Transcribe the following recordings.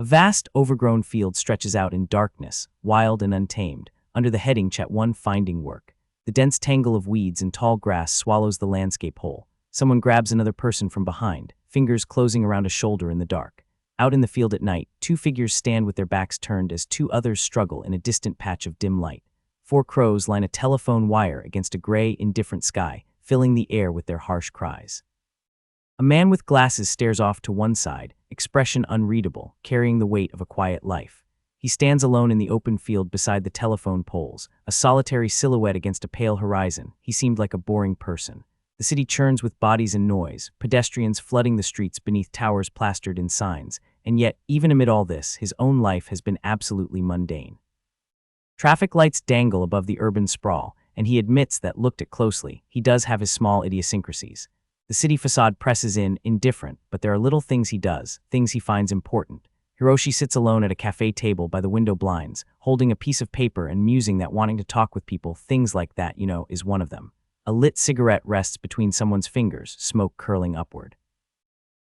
A vast, overgrown field stretches out in darkness, wild and untamed, under the heading Chat 1 Finding Work. The dense tangle of weeds and tall grass swallows the landscape whole. Someone grabs another person from behind, fingers closing around a shoulder in the dark. Out in the field at night, two figures stand with their backs turned as two others struggle in a distant patch of dim light. Four crows line a telephone wire against a gray, indifferent sky, filling the air with their harsh cries. A man with glasses stares off to one side, expression unreadable, carrying the weight of a quiet life. He stands alone in the open field beside the telephone poles, a solitary silhouette against a pale horizon. He seemed like a boring person. The city churns with bodies and noise, pedestrians flooding the streets beneath towers plastered in signs, and yet, even amid all this, his own life has been absolutely mundane. Traffic lights dangle above the urban sprawl, and he admits that, looked at closely, he does have his small idiosyncrasies. The city facade presses in, indifferent, but there are little things he does, things he finds important. Hiroshi sits alone at a cafe table by the window blinds, holding a piece of paper and musing that wanting to talk with people, things like that, is one of them. A lit cigarette rests between someone's fingers, smoke curling upward.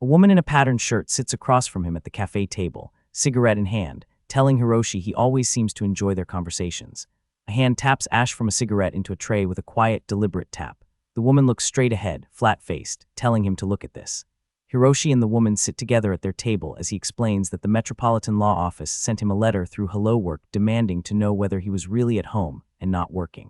A woman in a patterned shirt sits across from him at the cafe table, cigarette in hand, telling Hiroshi he always seems to enjoy their conversations. A hand taps ash from a cigarette into a tray with a quiet, deliberate tap. The woman looks straight ahead, flat-faced, telling him to look at this. Hiroshi and the woman sit together at their table as he explains that the Metropolitan Law Office sent him a letter through Hello Work demanding to know whether he was really at home and not working.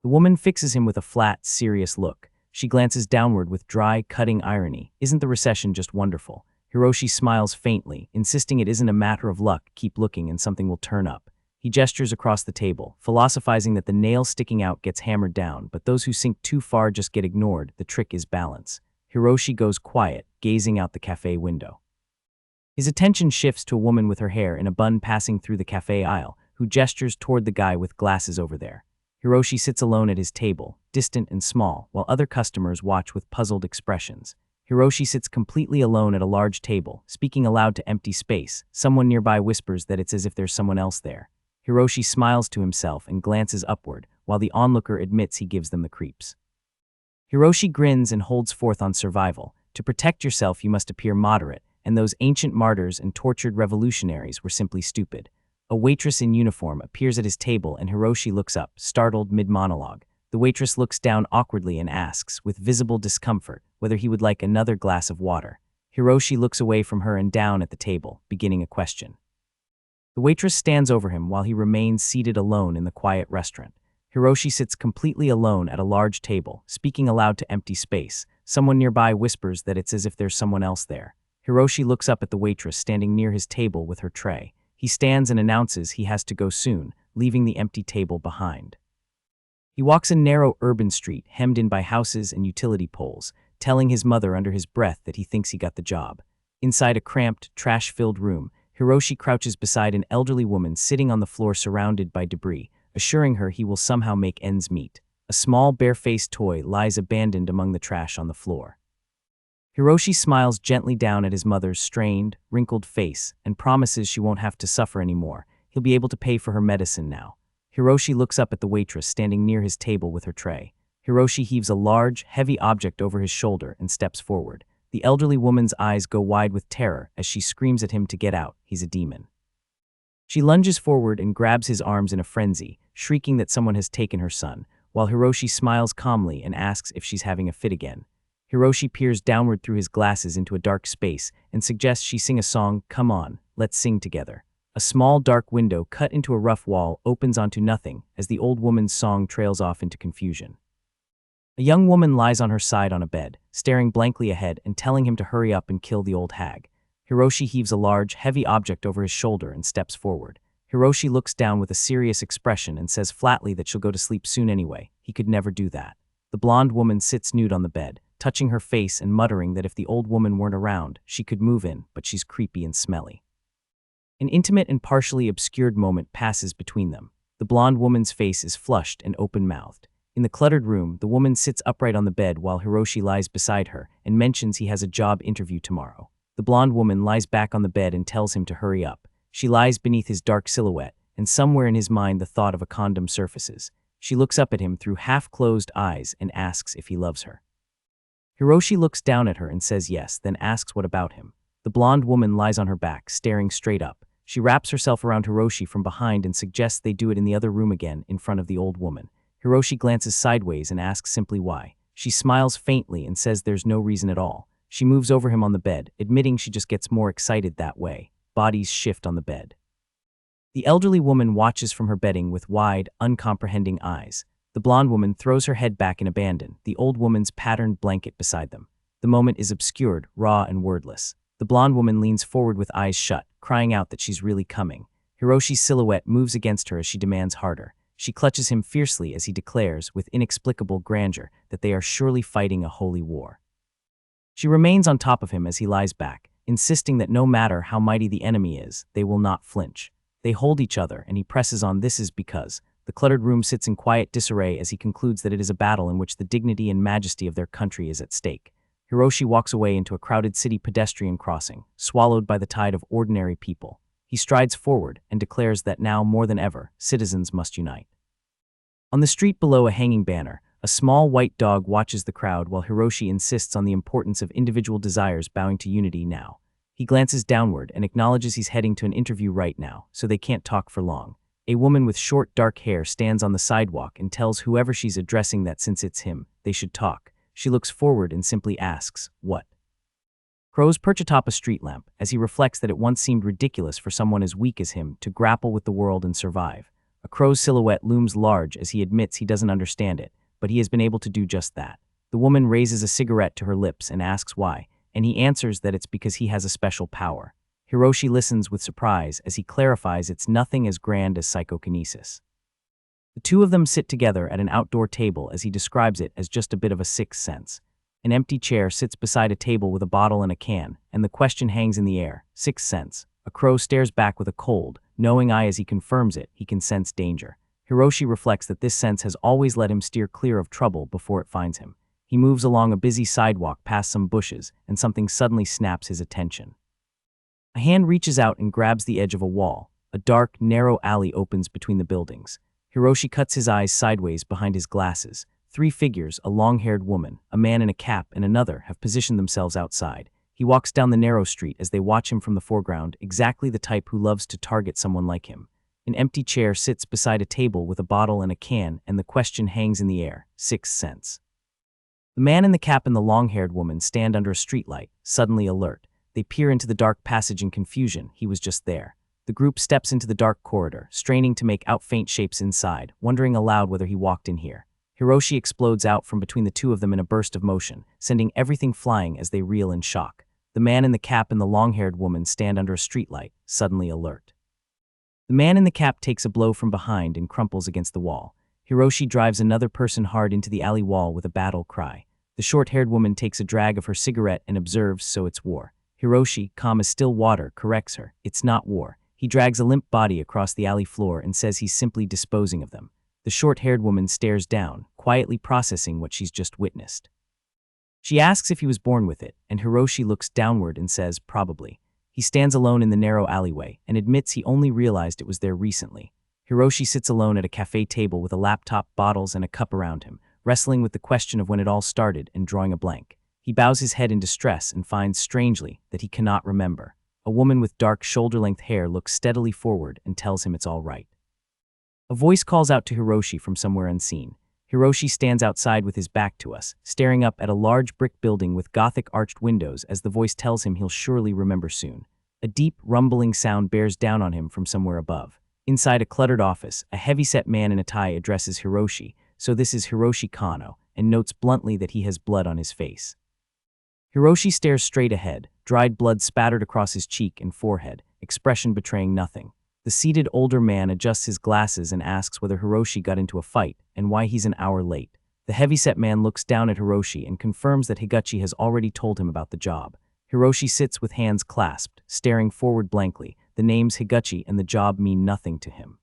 The woman fixes him with a flat, serious look. She glances downward with dry, cutting irony. Isn't the recession just wonderful? Hiroshi smiles faintly, insisting it isn't a matter of luck, keep looking and something will turn up. He gestures across the table, philosophizing that the nail sticking out gets hammered down, but those who sink too far just get ignored. The trick is balance. Hiroshi goes quiet, gazing out the cafe window. His attention shifts to a woman with her hair in a bun passing through the cafe aisle, who gestures toward the guy with glasses over there. Hiroshi sits alone at his table, distant and small, while other customers watch with puzzled expressions. Hiroshi sits completely alone at a large table, speaking aloud to empty space. Someone nearby whispers that it's as if there's someone else there. Hiroshi smiles to himself and glances upward, while the onlooker admits he gives them the creeps. Hiroshi grins and holds forth on survival. To protect yourself, you must appear moderate, and those ancient martyrs and tortured revolutionaries were simply stupid. A waitress in uniform appears at his table and Hiroshi looks up, startled mid-monologue. The waitress looks down awkwardly and asks, with visible discomfort, whether he would like another glass of water. Hiroshi looks away from her and down at the table, beginning a question. The waitress stands over him while he remains seated alone in the quiet restaurant. Hiroshi sits completely alone at a large table, speaking aloud to empty space. Someone nearby whispers that it's as if there's someone else there. Hiroshi looks up at the waitress standing near his table with her tray. He stands and announces he has to go soon, leaving the empty table behind. He walks a narrow urban street hemmed in by houses and utility poles, telling his mother under his breath that he thinks he got the job. Inside a cramped, trash-filled room, Hiroshi crouches beside an elderly woman sitting on the floor surrounded by debris, assuring her he will somehow make ends meet. A small, bare-faced toy lies abandoned among the trash on the floor. Hiroshi smiles gently down at his mother's strained, wrinkled face and promises she won't have to suffer anymore. He'll be able to pay for her medicine now. Hiroshi looks up at the waitress standing near his table with her tray. Hiroshi heaves a large, heavy object over his shoulder and steps forward. The elderly woman's eyes go wide with terror as she screams at him to get out. He's a demon. She lunges forward and grabs his arms in a frenzy, shrieking that someone has taken her son, while Hiroshi smiles calmly and asks if she's having a fit again. Hiroshi peers downward through his glasses into a dark space and suggests she sing a song. Come on, let's sing together. A small dark window cut into a rough wall opens onto nothing as the old woman's song trails off into confusion. A young woman lies on her side on a bed, staring blankly ahead and telling him to hurry up and kill the old hag. Hiroshi heaves a large, heavy object over his shoulder and steps forward. Hiroshi looks down with a serious expression and says flatly that she'll go to sleep soon anyway. He could never do that. The blonde woman sits nude on the bed, touching her face and muttering that if the old woman weren't around, she could move in, but she's creepy and smelly. An intimate and partially obscured moment passes between them. The blonde woman's face is flushed and open-mouthed. In the cluttered room, the woman sits upright on the bed while Hiroshi lies beside her and mentions he has a job interview tomorrow. The blonde woman lies back on the bed and tells him to hurry up. She lies beneath his dark silhouette, and somewhere in his mind the thought of a condom surfaces. She looks up at him through half-closed eyes and asks if he loves her. Hiroshi looks down at her and says yes, then asks what about him. The blonde woman lies on her back, staring straight up. She wraps herself around Hiroshi from behind and suggests they do it in the other room again, in front of the old woman. Hiroshi glances sideways and asks simply why. She smiles faintly and says there's no reason at all. She moves over him on the bed, admitting she just gets more excited that way. Bodies shift on the bed. The elderly woman watches from her bedding with wide, uncomprehending eyes. The blonde woman throws her head back in abandon, the old woman's patterned blanket beside them. The moment is obscured, raw and wordless. The blonde woman leans forward with eyes shut, crying out that she's really coming. Hiroshi's silhouette moves against her as she demands harder. She clutches him fiercely as he declares, with inexplicable grandeur, that they are surely fighting a holy war. She remains on top of him as he lies back, insisting that no matter how mighty the enemy is, they will not flinch. They hold each other, and he presses on. This is because the cluttered room sits in quiet disarray as he concludes that it is a battle in which the dignity and majesty of their country is at stake. Hiroshi walks away into a crowded city pedestrian crossing, swallowed by the tide of ordinary people. He strides forward and declares that now more than ever, citizens must unite. On the street below a hanging banner, a small white dog watches the crowd while Hiroshi insists on the importance of individual desires bowing to unity now. He glances downward and acknowledges he's heading to an interview right now, so they can't talk for long. A woman with short, dark hair stands on the sidewalk and tells whoever she's addressing that since it's him, they should talk. She looks forward and simply asks, "What?" Crows perch atop a street lamp as he reflects that it once seemed ridiculous for someone as weak as him to grapple with the world and survive. A crow's silhouette looms large as he admits he doesn't understand it, but he has been able to do just that. The woman raises a cigarette to her lips and asks why, and he answers that it's because he has a special power. Hiroshi listens with surprise as he clarifies it's nothing as grand as psychokinesis. The two of them sit together at an outdoor table as he describes it as just a bit of a sixth sense. An empty chair sits beside a table with a bottle and a can, and the question hangs in the air, sixth sense. A crow stares back with a cold, knowing eye as he confirms it, he can sense danger. Hiroshi reflects that this sense has always let him steer clear of trouble before it finds him. He moves along a busy sidewalk past some bushes, and something suddenly snaps his attention. A hand reaches out and grabs the edge of a wall. A dark, narrow alley opens between the buildings. Hiroshi cuts his eyes sideways behind his glasses. Three figures, a long-haired woman, a man in a cap, and another, have positioned themselves outside. He walks down the narrow street as they watch him from the foreground, exactly the type who loves to target someone like him. An empty chair sits beside a table with a bottle and a can, and the question hangs in the air, sixth sense. The man in the cap and the long-haired woman stand under a streetlight, suddenly alert. They peer into the dark passage in confusion. He was just there. The group steps into the dark corridor, straining to make out faint shapes inside, wondering aloud whether he walked in here. Hiroshi explodes out from between the two of them in a burst of motion, sending everything flying as they reel in shock. The man in the cap and the long-haired woman stand under a streetlight, suddenly alert. The man in the cap takes a blow from behind and crumples against the wall. Hiroshi drives another person hard into the alley wall with a battle cry. The short-haired woman takes a drag of her cigarette and observes, so it's war. Hiroshi, calm as still water, corrects her. It's not war. He drags a limp body across the alley floor and says he's simply disposing of them. The short-haired woman stares down, quietly processing what she's just witnessed. She asks if he was born with it, and Hiroshi looks downward and says, probably. He stands alone in the narrow alleyway and admits he only realized it was there recently. Hiroshi sits alone at a cafe table with a laptop, bottles, and a cup around him, wrestling with the question of when it all started and drawing a blank. He bows his head in distress and finds, strangely, that he cannot remember. A woman with dark shoulder-length hair looks steadily forward and tells him it's all right. A voice calls out to Hiroshi from somewhere unseen. Hiroshi stands outside with his back to us, staring up at a large brick building with Gothic arched windows as the voice tells him he'll surely remember soon. A deep, rumbling sound bears down on him from somewhere above. Inside a cluttered office, a heavy-set man in a tie addresses Hiroshi, so this is Hiroshi Kano, and notes bluntly that he has blood on his face. Hiroshi stares straight ahead, dried blood spattered across his cheek and forehead, expression betraying nothing. The seated older man adjusts his glasses and asks whether Hiroshi got into a fight and why he's an hour late. The heavy-set man looks down at Hiroshi and confirms that Higuchi has already told him about the job. Hiroshi sits with hands clasped, staring forward blankly. The names Higuchi and the job mean nothing to him.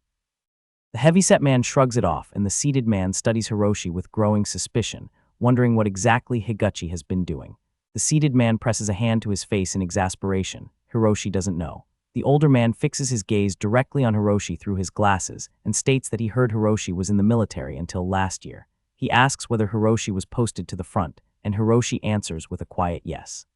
The heavy-set man shrugs it off, and the seated man studies Hiroshi with growing suspicion, wondering what exactly Higuchi has been doing. The seated man presses a hand to his face in exasperation. Hiroshi doesn't know. The older man fixes his gaze directly on Hiroshi through his glasses and states that he heard Hiroshi was in the military until last year. He asks whether Hiroshi was posted to the front, and Hiroshi answers with a quiet yes.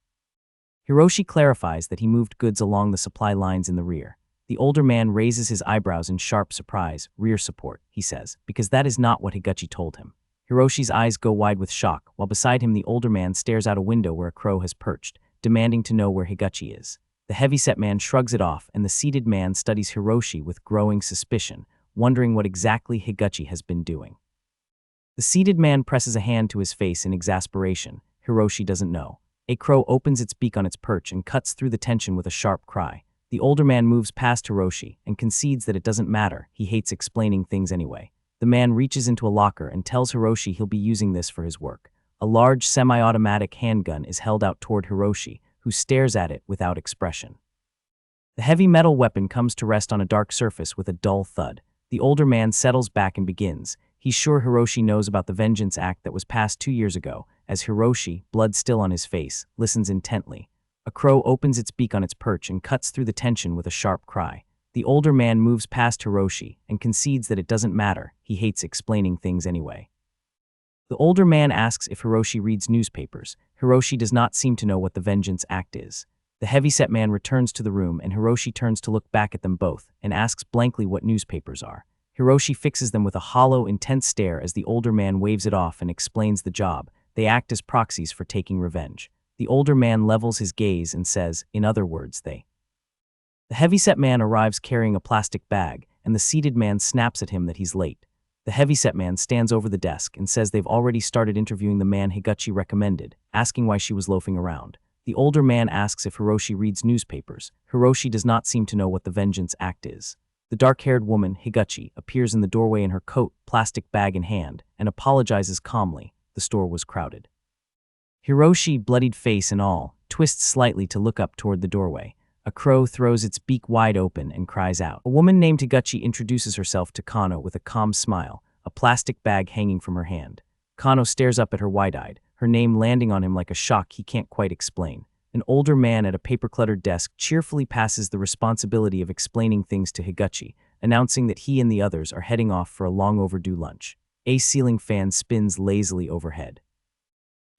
Hiroshi clarifies that he moved goods along the supply lines in the rear. The older man raises his eyebrows in sharp surprise. Rear support, he says, because that is not what Higuchi told him. Hiroshi's eyes go wide with shock, while beside him the older man stares out a window where a crow has perched, demanding to know where Higuchi is. The heavyset man shrugs it off, and the seated man studies Hiroshi with growing suspicion, wondering what exactly Higuchi has been doing. The seated man presses a hand to his face in exasperation. Hiroshi doesn't know. A crow opens its beak on its perch and cuts through the tension with a sharp cry. The older man moves past Hiroshi and concedes that it doesn't matter, he hates explaining things anyway. The man reaches into a locker and tells Hiroshi he'll be using this for his work. A large semi-automatic handgun is held out toward Hiroshi, who stares at it without expression. The heavy metal weapon comes to rest on a dark surface with a dull thud. The older man settles back and begins. He's sure Hiroshi knows about the Vengeance Act that was passed 2 years ago, as Hiroshi, blood still on his face, listens intently. A crow opens its beak on its perch and cuts through the tension with a sharp cry. The older man moves past Hiroshi and concedes that it doesn't matter, he hates explaining things anyway. The older man asks if Hiroshi reads newspapers. Hiroshi does not seem to know what the Vengeance Act is. The heavyset man returns to the room and Hiroshi turns to look back at them both and asks blankly what newspapers are. Hiroshi fixes them with a hollow, intense stare as the older man waves it off and explains the job. They act as proxies for taking revenge. The older man levels his gaze and says, in other words, they. The heavyset man arrives carrying a plastic bag, and the seated man snaps at him that he's late. The heavyset man stands over the desk and says they've already started interviewing the man Higuchi recommended, asking why she was loafing around. The older man asks if Hiroshi reads newspapers. Hiroshi does not seem to know what the Vengeance Act is. The dark-haired woman, Higuchi, appears in the doorway in her coat, plastic bag in hand, and apologizes calmly. The store was crowded. Hiroshi, bloodied face and all, twists slightly to look up toward the doorway. A crow throws its beak wide open and cries out. A woman named Higuchi introduces herself to Kano with a calm smile, a plastic bag hanging from her hand. Kano stares up at her wide-eyed, her name landing on him like a shock he can't quite explain. An older man at a paper-cluttered desk cheerfully passes the responsibility of explaining things to Higuchi, announcing that he and the others are heading off for a long-overdue lunch. A ceiling fan spins lazily overhead.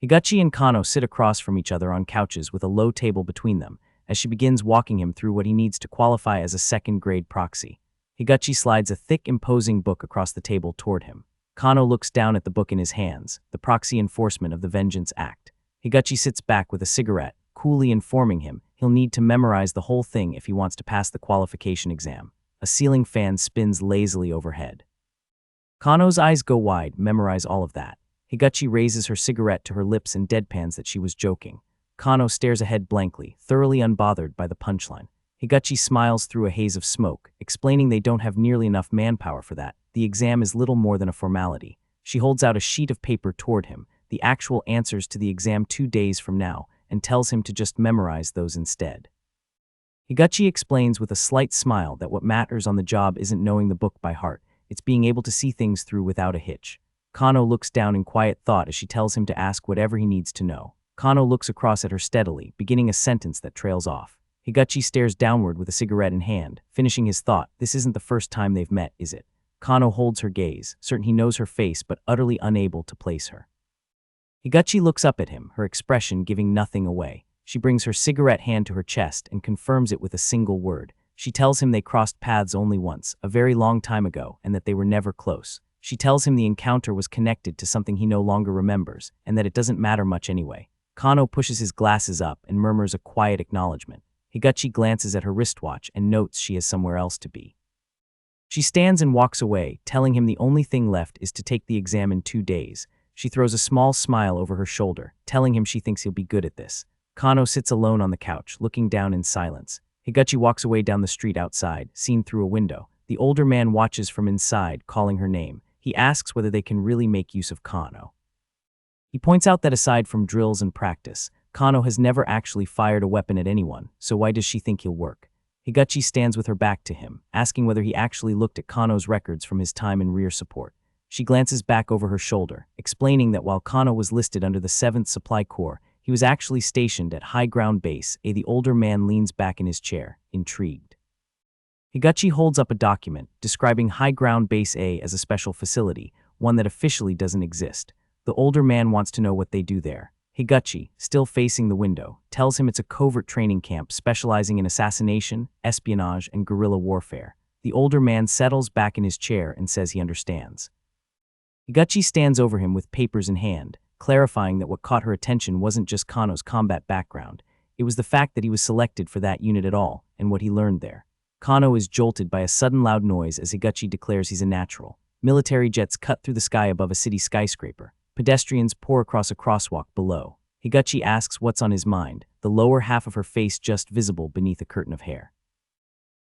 Higuchi and Kano sit across from each other on couches with a low table between them, as she begins walking him through what he needs to qualify as a second-grade proxy. Higuchi slides a thick, imposing book across the table toward him. Kano looks down at the book in his hands, the proxy enforcement of the Vengeance Act. Higuchi sits back with a cigarette, coolly informing him he'll need to memorize the whole thing if he wants to pass the qualification exam. A ceiling fan spins lazily overhead. Kano's eyes go wide, memorize all of that. Higuchi raises her cigarette to her lips and deadpans that she was joking. Kano stares ahead blankly, thoroughly unbothered by the punchline. Higuchi smiles through a haze of smoke, explaining they don't have nearly enough manpower for that. The exam is little more than a formality. She holds out a sheet of paper toward him, the actual answers to the exam 2 days from now, and tells him to just memorize those instead. Higuchi explains with a slight smile that what matters on the job isn't knowing the book by heart, it's being able to see things through without a hitch. Kano looks down in quiet thought as she tells him to ask whatever he needs to know. Kano looks across at her steadily, beginning a sentence that trails off. Higuchi stares downward with a cigarette in hand, finishing his thought. This isn't the first time they've met, is it? Kano holds her gaze, certain he knows her face but utterly unable to place her. Higuchi looks up at him, her expression giving nothing away. She brings her cigarette hand to her chest and confirms it with a single word. She tells him they crossed paths only once, a very long time ago, and that they were never close. She tells him the encounter was connected to something he no longer remembers, and that it doesn't matter much anyway. Kano pushes his glasses up and murmurs a quiet acknowledgement. Higuchi glances at her wristwatch and notes she has somewhere else to be. She stands and walks away, telling him the only thing left is to take the exam in 2 days. She throws a small smile over her shoulder, telling him she thinks he'll be good at this. Kano sits alone on the couch, looking down in silence. Higuchi walks away down the street outside, seen through a window. The older man watches from inside, calling her name. He asks whether they can really make use of Kano. He points out that aside from drills and practice, Kano has never actually fired a weapon at anyone, so why does she think he'll work? Higuchi stands with her back to him, asking whether he actually looked at Kano's records from his time in rear support. She glances back over her shoulder, explaining that while Kano was listed under the 7th Supply Corps, he was actually stationed at High Ground Base A. The older man leans back in his chair, intrigued. Higuchi holds up a document describing High Ground Base A as a special facility, one that officially doesn't exist. The older man wants to know what they do there. Higuchi, still facing the window, tells him it's a covert training camp specializing in assassination, espionage, and guerrilla warfare. The older man settles back in his chair and says he understands. Higuchi stands over him with papers in hand, clarifying that what caught her attention wasn't just Kano's combat background, it was the fact that he was selected for that unit at all, and what he learned there. Kano is jolted by a sudden loud noise as Higuchi declares he's a natural. Military jets cut through the sky above a city skyscraper. Pedestrians pour across a crosswalk below. Higuchi asks what's on his mind, the lower half of her face just visible beneath a curtain of hair.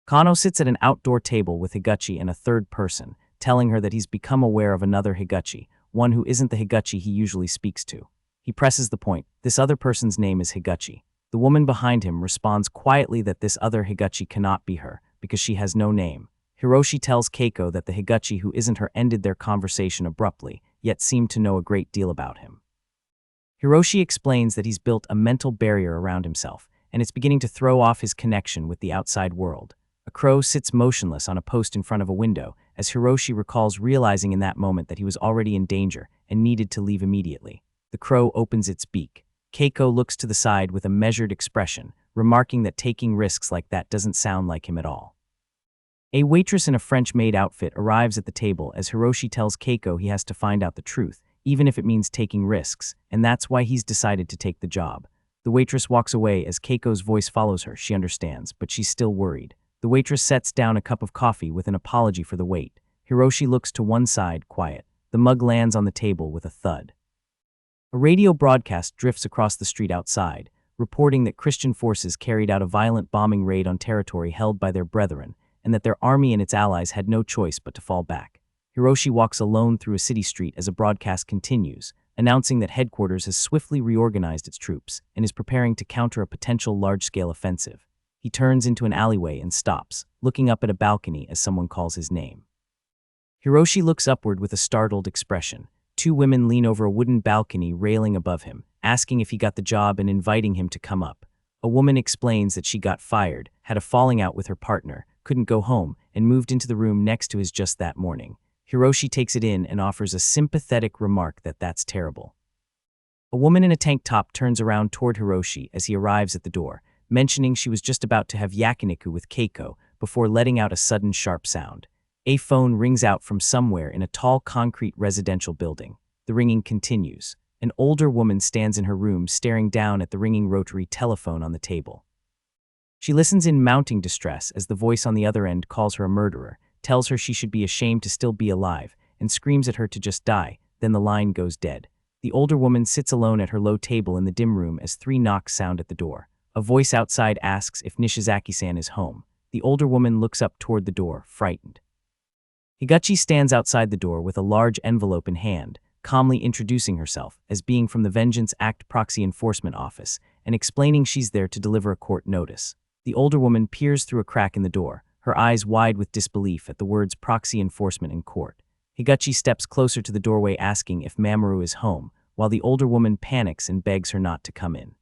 Kano sits at an outdoor table with Higuchi and a third person, telling her that he's become aware of another Higuchi, one who isn't the Higuchi he usually speaks to. He presses the point, this other person's name is Higuchi. The woman behind him responds quietly that this other Higuchi cannot be her, because she has no name. Hiroshi tells Keiko that the Higuchi who isn't her ended their conversation abruptly, yet seemed to know a great deal about him. Hiroshi explains that he's built a mental barrier around himself, and it's beginning to throw off his connection with the outside world. A crow sits motionless on a post in front of a window, as Hiroshi recalls realizing in that moment that he was already in danger and needed to leave immediately. The crow opens its beak. Keiko looks to the side with a measured expression, remarking that taking risks like that doesn't sound like him at all. A waitress in a French-maid outfit arrives at the table as Hiroshi tells Keiko he has to find out the truth, even if it means taking risks, and that's why he's decided to take the job. The waitress walks away as Keiko's voice follows her. She understands, but she's still worried. The waitress sets down a cup of coffee with an apology for the wait. Hiroshi looks to one side, quiet. The mug lands on the table with a thud. A radio broadcast drifts across the street outside, reporting that Christian forces carried out a violent bombing raid on territory held by their brethren, and that their army and its allies had no choice but to fall back. Hiroshi walks alone through a city street as a broadcast continues, announcing that headquarters has swiftly reorganized its troops and is preparing to counter a potential large-scale offensive. He turns into an alleyway and stops, looking up at a balcony as someone calls his name. Hiroshi looks upward with a startled expression. Two women lean over a wooden balcony railing above him, asking if he got the job and inviting him to come up. A woman explains that she got fired, had a falling out with her partner, couldn't go home, and moved into the room next to his just that morning. Hiroshi takes it in and offers a sympathetic remark that that's terrible. A woman in a tank top turns around toward Hiroshi as he arrives at the door, mentioning she was just about to have yakiniku with Keiko before letting out a sudden sharp sound. A phone rings out from somewhere in a tall concrete residential building. The ringing continues. An older woman stands in her room staring down at the ringing rotary telephone on the table. She listens in mounting distress as the voice on the other end calls her a murderer, tells her she should be ashamed to still be alive, and screams at her to just die. Then the line goes dead. The older woman sits alone at her low table in the dim room as 3 knocks sound at the door. A voice outside asks if Nishizaki-san is home. The older woman looks up toward the door, frightened. Higuchi stands outside the door with a large envelope in hand, calmly introducing herself as being from the Vengeance Act Proxy Enforcement Office and explaining she's there to deliver a court notice. The older woman peers through a crack in the door, her eyes wide with disbelief at the words proxy enforcement in court. Higuchi steps closer to the doorway asking if Mamoru is home, while the older woman panics and begs her not to come in.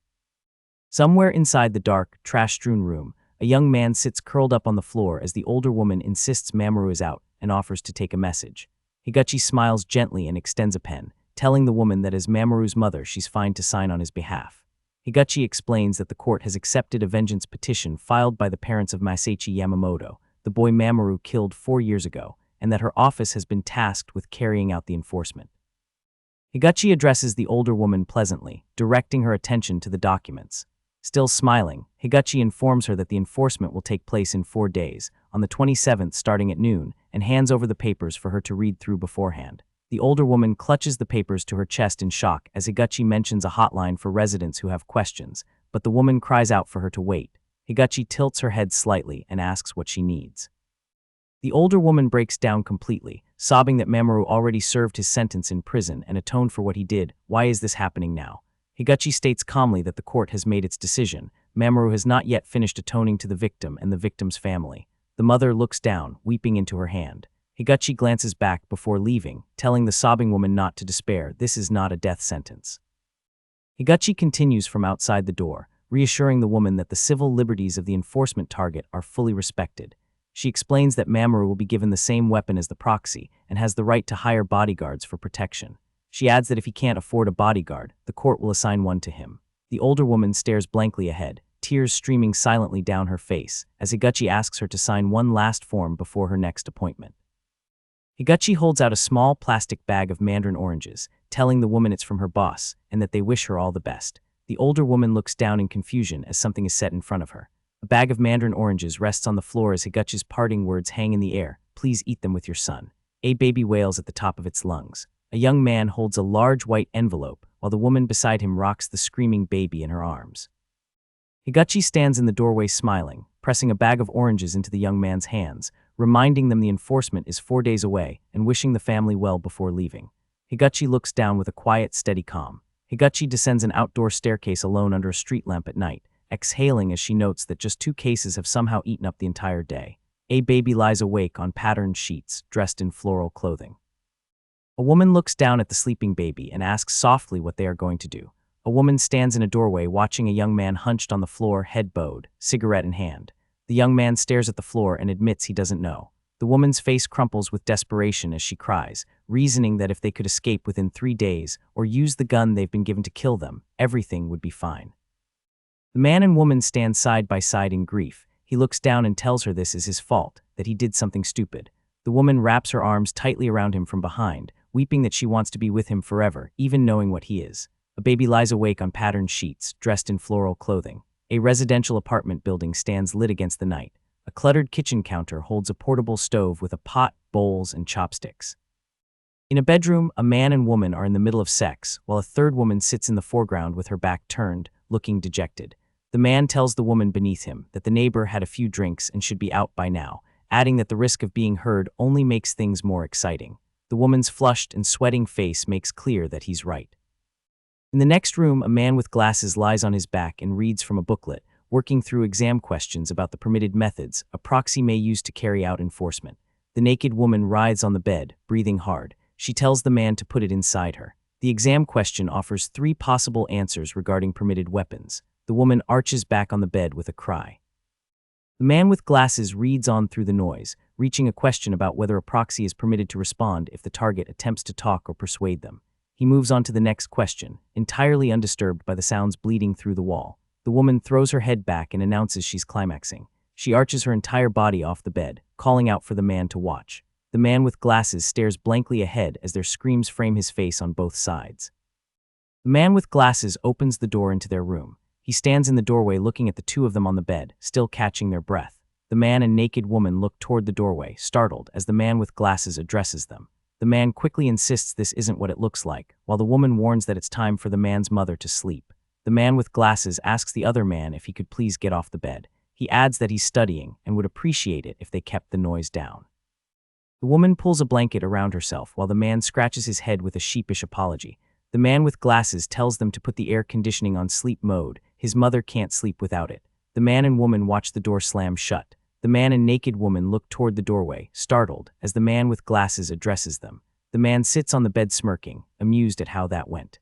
Somewhere inside the dark, trash-strewn room, a young man sits curled up on the floor as the older woman insists Mamoru is out and offers to take a message. Higuchi smiles gently and extends a pen, telling the woman that as Mamoru's mother she's fine to sign on his behalf. Higuchi explains that the court has accepted a vengeance petition filed by the parents of Masaichi Yamamoto, the boy Mamoru killed 4 years ago, and that her office has been tasked with carrying out the enforcement. Higuchi addresses the older woman pleasantly, directing her attention to the documents. Still smiling, Higuchi informs her that the enforcement will take place in 4 days, on the 27th starting at noon, and hands over the papers for her to read through beforehand. The older woman clutches the papers to her chest in shock as Higuchi mentions a hotline for residents who have questions, but the woman cries out for her to wait. Higuchi tilts her head slightly and asks what she needs. The older woman breaks down completely, sobbing that Mamoru already served his sentence in prison and atoned for what he did. Why is this happening now? Higuchi states calmly that the court has made its decision. Mamoru has not yet finished atoning to the victim and the victim's family. The mother looks down, weeping into her hand. Higuchi glances back before leaving, telling the sobbing woman not to despair. This is not a death sentence. Higuchi continues from outside the door, reassuring the woman that the civil liberties of the enforcement target are fully respected. She explains that Mamoru will be given the same weapon as the proxy and has the right to hire bodyguards for protection. She adds that if he can't afford a bodyguard, the court will assign one to him. The older woman stares blankly ahead, tears streaming silently down her face, as Higuchi asks her to sign one last form before her next appointment. Higuchi holds out a small plastic bag of mandarin oranges, telling the woman it's from her boss and that they wish her all the best. The older woman looks down in confusion as something is set in front of her. A bag of mandarin oranges rests on the floor as Higuchi's parting words hang in the air. Please eat them with your son. A baby wails at the top of its lungs. A young man holds a large white envelope, while the woman beside him rocks the screaming baby in her arms. Higuchi stands in the doorway smiling, pressing a bag of oranges into the young man's hands, reminding them the enforcement is 4 days away and wishing the family well before leaving. Higuchi looks down with a quiet, steady calm. Higuchi descends an outdoor staircase alone under a street lamp at night, exhaling as she notes that just 2 cases have somehow eaten up the entire day. A baby lies awake on patterned sheets, dressed in floral clothing. A woman looks down at the sleeping baby and asks softly what they are going to do. A woman stands in a doorway watching a young man hunched on the floor, head bowed, cigarette in hand. The young man stares at the floor and admits he doesn't know. The woman's face crumples with desperation as she cries, reasoning that if they could escape within 3 days or use the gun they've been given to kill them, everything would be fine. The man and woman stand side by side in grief. He looks down and tells her this is his fault, that he did something stupid. The woman wraps her arms tightly around him from behind, weeping that she wants to be with him forever, even knowing what he is. A baby lies awake on patterned sheets, dressed in floral clothing. A residential apartment building stands lit against the night. A cluttered kitchen counter holds a portable stove with a pot, bowls, and chopsticks. In a bedroom, a man and woman are in the middle of sex, while a third woman sits in the foreground with her back turned, looking dejected. The man tells the woman beneath him that the neighbor had a few drinks and should be out by now, adding that the risk of being heard only makes things more exciting. The woman's flushed and sweating face makes clear that he's right. In the next room, a man with glasses lies on his back and reads from a booklet, working through exam questions about the permitted methods a proxy may use to carry out enforcement. The naked woman writhes on the bed, breathing hard. She tells the man to put it inside her. The exam question offers 3 possible answers regarding permitted weapons. The woman arches back on the bed with a cry. The man with glasses reads on through the noise, reaching a question about whether a proxy is permitted to respond if the target attempts to talk or persuade them. He moves on to the next question, entirely undisturbed by the sounds bleeding through the wall. The woman throws her head back and announces she's climaxing. She arches her entire body off the bed, calling out for the man to watch. The man with glasses stares blankly ahead as their screams frame his face on both sides. The man with glasses opens the door into their room. He stands in the doorway looking at the 2 of them on the bed, still catching their breath. The man and naked woman look toward the doorway, startled, as the man with glasses addresses them. The man quickly insists this isn't what it looks like, while the woman warns that it's time for the man's mother to sleep. The man with glasses asks the other man if he could please get off the bed. He adds that he's studying and would appreciate it if they kept the noise down. The woman pulls a blanket around herself while the man scratches his head with a sheepish apology. The man with glasses tells them to put the air conditioning on sleep mode. His mother can't sleep without it. The man and woman watch the door slam shut. The man and naked woman look toward the doorway, startled, as the man with glasses addresses them. The man sits on the bed smirking, amused at how that went.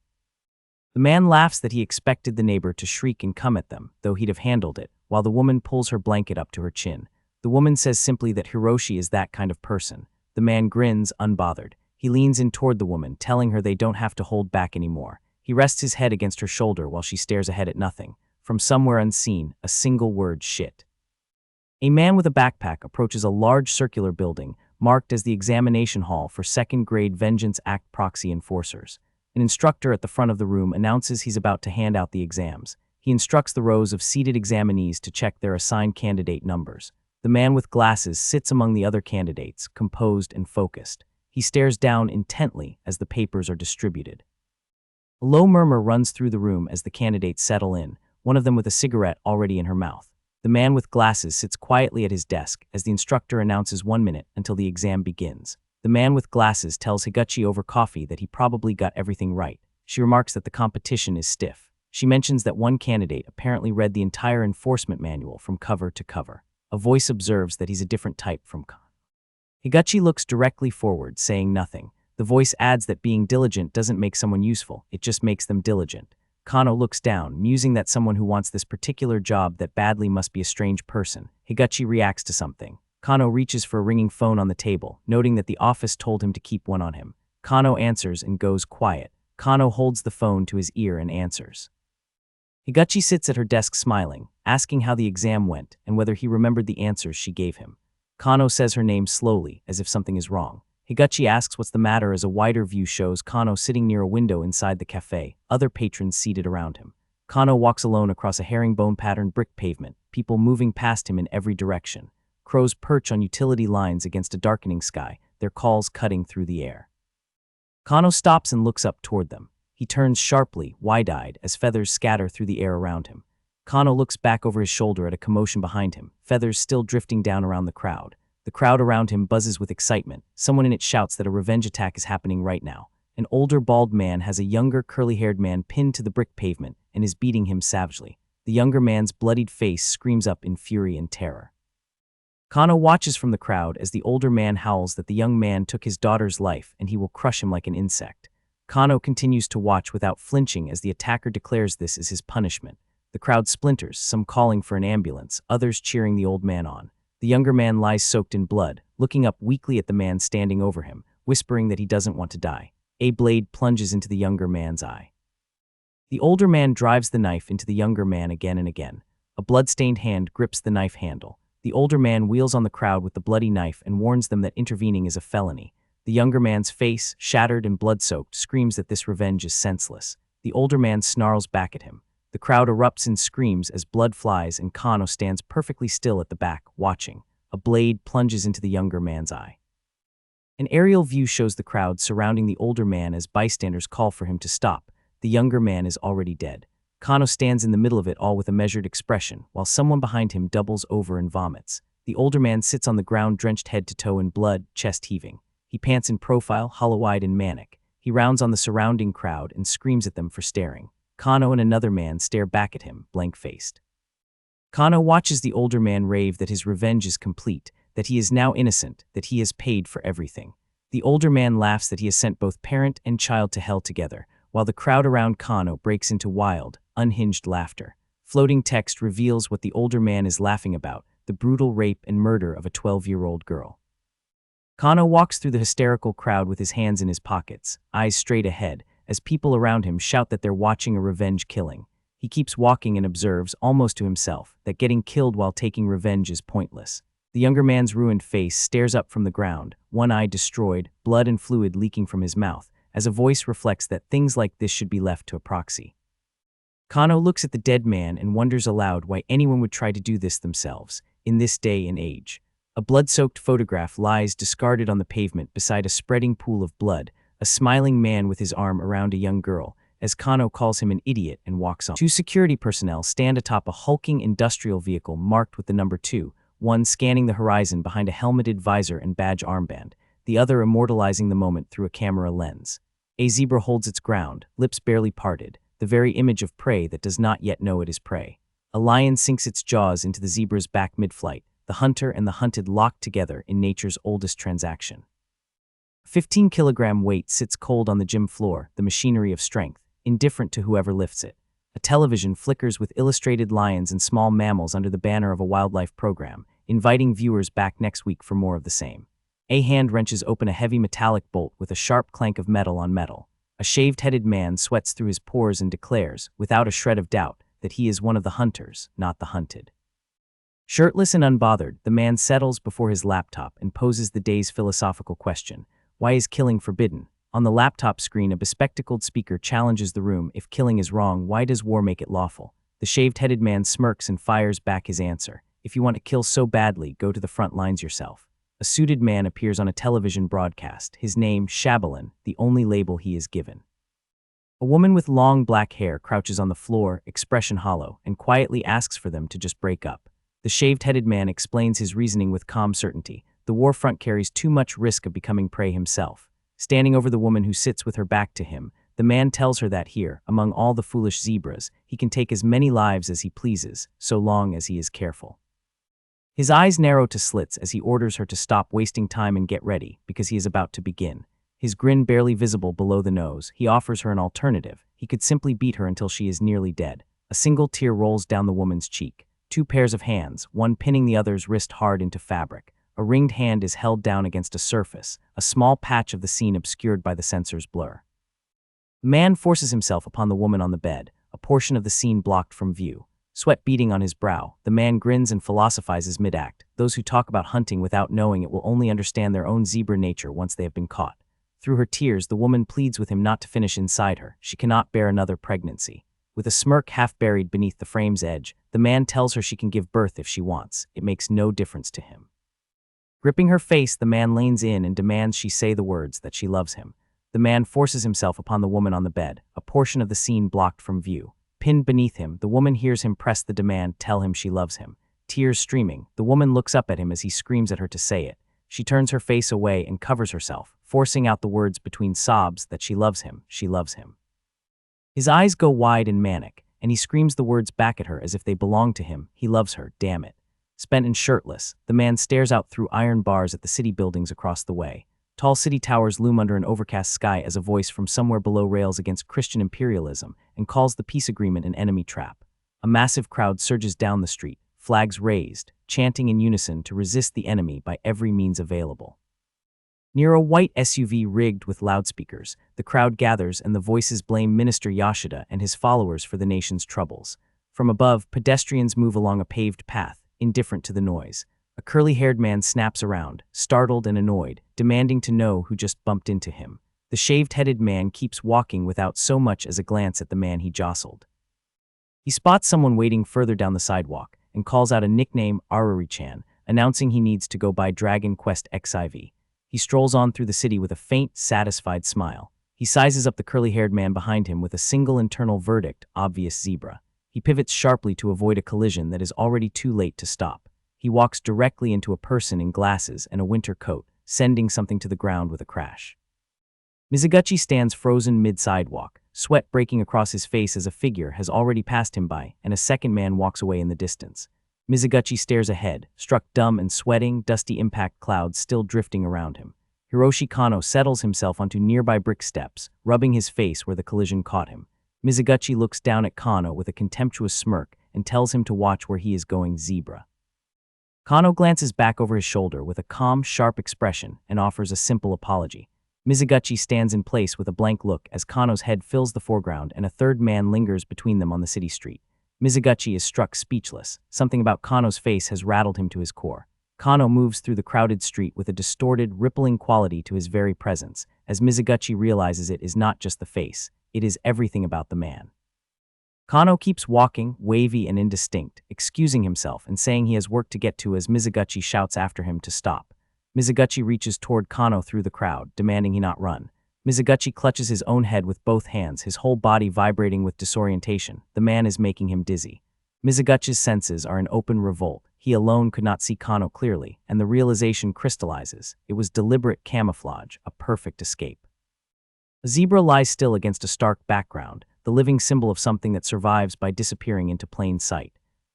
The man laughs that he expected the neighbor to shriek and come at them, though he'd have handled it, while the woman pulls her blanket up to her chin. The woman says simply that Hiroshi is that kind of person. The man grins, unbothered. He leans in toward the woman, telling her they don't have to hold back anymore. He rests his head against her shoulder while she stares ahead at nothing. From somewhere unseen, a single word: shit. A man with a backpack approaches a large circular building, marked as the examination hall for second-grade Vengeance Act proxy enforcers. An instructor at the front of the room announces he's about to hand out the exams. He instructs the rows of seated examinees to check their assigned candidate numbers. The man with glasses sits among the other candidates, composed and focused. He stares down intently as the papers are distributed. A low murmur runs through the room as the candidates settle in, one of them with a cigarette already in her mouth. The man with glasses sits quietly at his desk as the instructor announces 1 minute until the exam begins. The man with glasses tells Higuchi over coffee that he probably got everything right. She remarks that the competition is stiff. She mentions that one candidate apparently read the entire enforcement manual from cover to cover. A voice observes that he's a different type from Kano. Higuchi looks directly forward, saying nothing. The voice adds that being diligent doesn't make someone useful, it just makes them diligent. Kano looks down, musing that someone who wants this particular job that badly must be a strange person. Higuchi reacts to something. Kano reaches for a ringing phone on the table, noting that the office told him to keep one on him. Kano answers and goes quiet. Kano holds the phone to his ear and answers. Higuchi sits at her desk smiling, asking how the exam went and whether he remembered the answers she gave him. Kano says her name slowly, as if something is wrong. Higuchi asks what's the matter as a wider view shows Kano sitting near a window inside the cafe, other patrons seated around him. Kano walks alone across a herringbone-patterned brick pavement, people moving past him in every direction. Crows perch on utility lines against a darkening sky, their calls cutting through the air. Kano stops and looks up toward them. He turns sharply, wide-eyed, as feathers scatter through the air around him. Kano looks back over his shoulder at a commotion behind him, feathers still drifting down around the crowd. The crowd around him buzzes with excitement. Someone in it shouts that a revenge attack is happening right now. An older bald man has a younger curly-haired man pinned to the brick pavement and is beating him savagely. The younger man's bloodied face screams up in fury and terror. Kano watches from the crowd as the older man howls that the young man took his daughter's life and he will crush him like an insect. Kano continues to watch without flinching as the attacker declares this as his punishment. The crowd splinters, some calling for an ambulance, others cheering the old man on. The younger man lies soaked in blood, looking up weakly at the man standing over him, whispering that he doesn't want to die. A blade plunges into the younger man's eye. The older man drives the knife into the younger man again and again. A blood-stained hand grips the knife handle. The older man wheels on the crowd with the bloody knife and warns them that intervening is a felony. The younger man's face, shattered and blood-soaked, screams that this revenge is senseless. The older man snarls back at him. The crowd erupts in screams as blood flies and Kano stands perfectly still at the back, watching. A blade plunges into the younger man's eye. An aerial view shows the crowd surrounding the older man as bystanders call for him to stop. The younger man is already dead. Kano stands in the middle of it all with a measured expression, while someone behind him doubles over and vomits. The older man sits on the ground drenched head to toe in blood, chest heaving. He pants in profile, hollow-eyed and manic. He rounds on the surrounding crowd and screams at them for staring. Kano and another man stare back at him, blank-faced. Kano watches the older man rave that his revenge is complete, that he is now innocent, that he has paid for everything. The older man laughs that he has sent both parent and child to hell together, while the crowd around Kano breaks into wild, unhinged laughter. Floating text reveals what the older man is laughing about, the brutal rape and murder of a 12-year-old girl. Kano walks through the hysterical crowd with his hands in his pockets, eyes straight ahead, as people around him shout that they're watching a revenge killing. He keeps walking and observes, almost to himself, that getting killed while taking revenge is pointless. The younger man's ruined face stares up from the ground, one eye destroyed, blood and fluid leaking from his mouth, as a voice reflects that things like this should be left to a proxy. Kano looks at the dead man and wonders aloud why anyone would try to do this themselves, in this day and age. A blood-soaked photograph lies discarded on the pavement beside a spreading pool of blood, a smiling man with his arm around a young girl, as Kano calls him an idiot and walks on. Two security personnel stand atop a hulking industrial vehicle marked with the number 2, one scanning the horizon behind a helmeted visor and badge armband, the other immortalizing the moment through a camera lens. A zebra holds its ground, lips barely parted, the very image of prey that does not yet know it is prey. A lion sinks its jaws into the zebra's back mid-flight, the hunter and the hunted locked together in nature's oldest transaction. A 15-kilogram weight sits cold on the gym floor, the machinery of strength, indifferent to whoever lifts it. A television flickers with illustrated lions and small mammals under the banner of a wildlife program, inviting viewers back next week for more of the same. A hand wrenches open a heavy metallic bolt with a sharp clank of metal on metal. A shaved-headed man sweats through his pores and declares, without a shred of doubt, that he is one of the hunters, not the hunted. Shirtless and unbothered, the man settles before his laptop and poses the day's philosophical question: why is killing forbidden? On the laptop screen, a bespectacled speaker challenges the room: if killing is wrong, why does war make it lawful? The shaved-headed man smirks and fires back his answer: if you want to kill so badly, go to the front lines yourself. A suited man appears on a television broadcast, his name, Shabalin, the only label he is given. A woman with long black hair crouches on the floor, expression hollow, and quietly asks for them to just break up. The shaved-headed man explains his reasoning with calm certainty: the war front carries too much risk of becoming prey himself. Standing over the woman who sits with her back to him, the man tells her that here, among all the foolish zebras, he can take as many lives as he pleases, so long as he is careful. His eyes narrow to slits as he orders her to stop wasting time and get ready, because he is about to begin. His grin barely visible below the nose, he offers her an alternative. He could simply beat her until she is nearly dead. A single tear rolls down the woman's cheek. Two pairs of hands, one pinning the other's wrist hard into fabric. A ringed hand is held down against a surface, a small patch of the scene obscured by the sensor's blur. The man forces himself upon the woman on the bed, a portion of the scene blocked from view. Sweat beading on his brow, the man grins and philosophizes mid-act. Those who talk about hunting without knowing it will only understand their own zebra nature once they have been caught. Through her tears, the woman pleads with him not to finish inside her. She cannot bear another pregnancy. With a smirk half buried beneath the frame's edge, the man tells her she can give birth if she wants. It makes no difference to him. Gripping her face, the man leans in and demands she say the words that she loves him. The man forces himself upon the woman on the bed, a portion of the scene blocked from view. Pinned beneath him, the woman hears him press the demand, tell him she loves him. Tears streaming, the woman looks up at him as he screams at her to say it. She turns her face away and covers herself, forcing out the words between sobs that she loves him, she loves him. His eyes go wide and manic, and he screams the words back at her as if they belong to him. He loves her, damn it. Spent and shirtless, the man stares out through iron bars at the city buildings across the way. Tall city towers loom under an overcast sky as a voice from somewhere below rails against Christian imperialism and calls the peace agreement an enemy trap. A massive crowd surges down the street, flags raised, chanting in unison to resist the enemy by every means available. Near a white SUV rigged with loudspeakers, the crowd gathers and the voices blame Minister Yoshida and his followers for the nation's troubles. From above, pedestrians move along a paved path, indifferent to the noise. A curly-haired man snaps around, startled and annoyed, demanding to know who just bumped into him. The shaved-headed man keeps walking without so much as a glance at the man he jostled. He spots someone waiting further down the sidewalk and calls out a nickname, Aruri-chan, announcing he needs to go buy Dragon Quest XIV. He strolls on through the city with a faint, satisfied smile. He sizes up the curly-haired man behind him with a single internal verdict, obvious zebra. He pivots sharply to avoid a collision that is already too late to stop. He walks directly into a person in glasses and a winter coat, sending something to the ground with a crash. Mizuguchi stands frozen mid-sidewalk, sweat breaking across his face as a figure has already passed him by, and a second man walks away in the distance. Mizuguchi stares ahead, struck dumb and sweating, dusty impact clouds still drifting around him. Hiroshi Kano settles himself onto nearby brick steps, rubbing his face where the collision caught him. Mizuguchi looks down at Kano with a contemptuous smirk and tells him to watch where he is going, zebra. Kano glances back over his shoulder with a calm, sharp expression and offers a simple apology. Mizuguchi stands in place with a blank look as Kano's head fills the foreground and a third man lingers between them on the city street. Mizuguchi is struck speechless. Something about Kano's face has rattled him to his core. Kano moves through the crowded street with a distorted, rippling quality to his very presence, as Mizuguchi realizes it is not just the face, it is everything about the man. Kano keeps walking, wavy and indistinct, excusing himself and saying he has work to get to as Mizuguchi shouts after him to stop. Mizuguchi reaches toward Kano through the crowd, demanding he not run. Mizuguchi clutches his own head with both hands, his whole body vibrating with disorientation. The man is making him dizzy. Mizuguchi's senses are in open revolt. He alone could not see Kano clearly, and the realization crystallizes. It was deliberate camouflage, a perfect escape. A zebra lies still against a stark background, the living symbol of something that survives by disappearing into plain sight.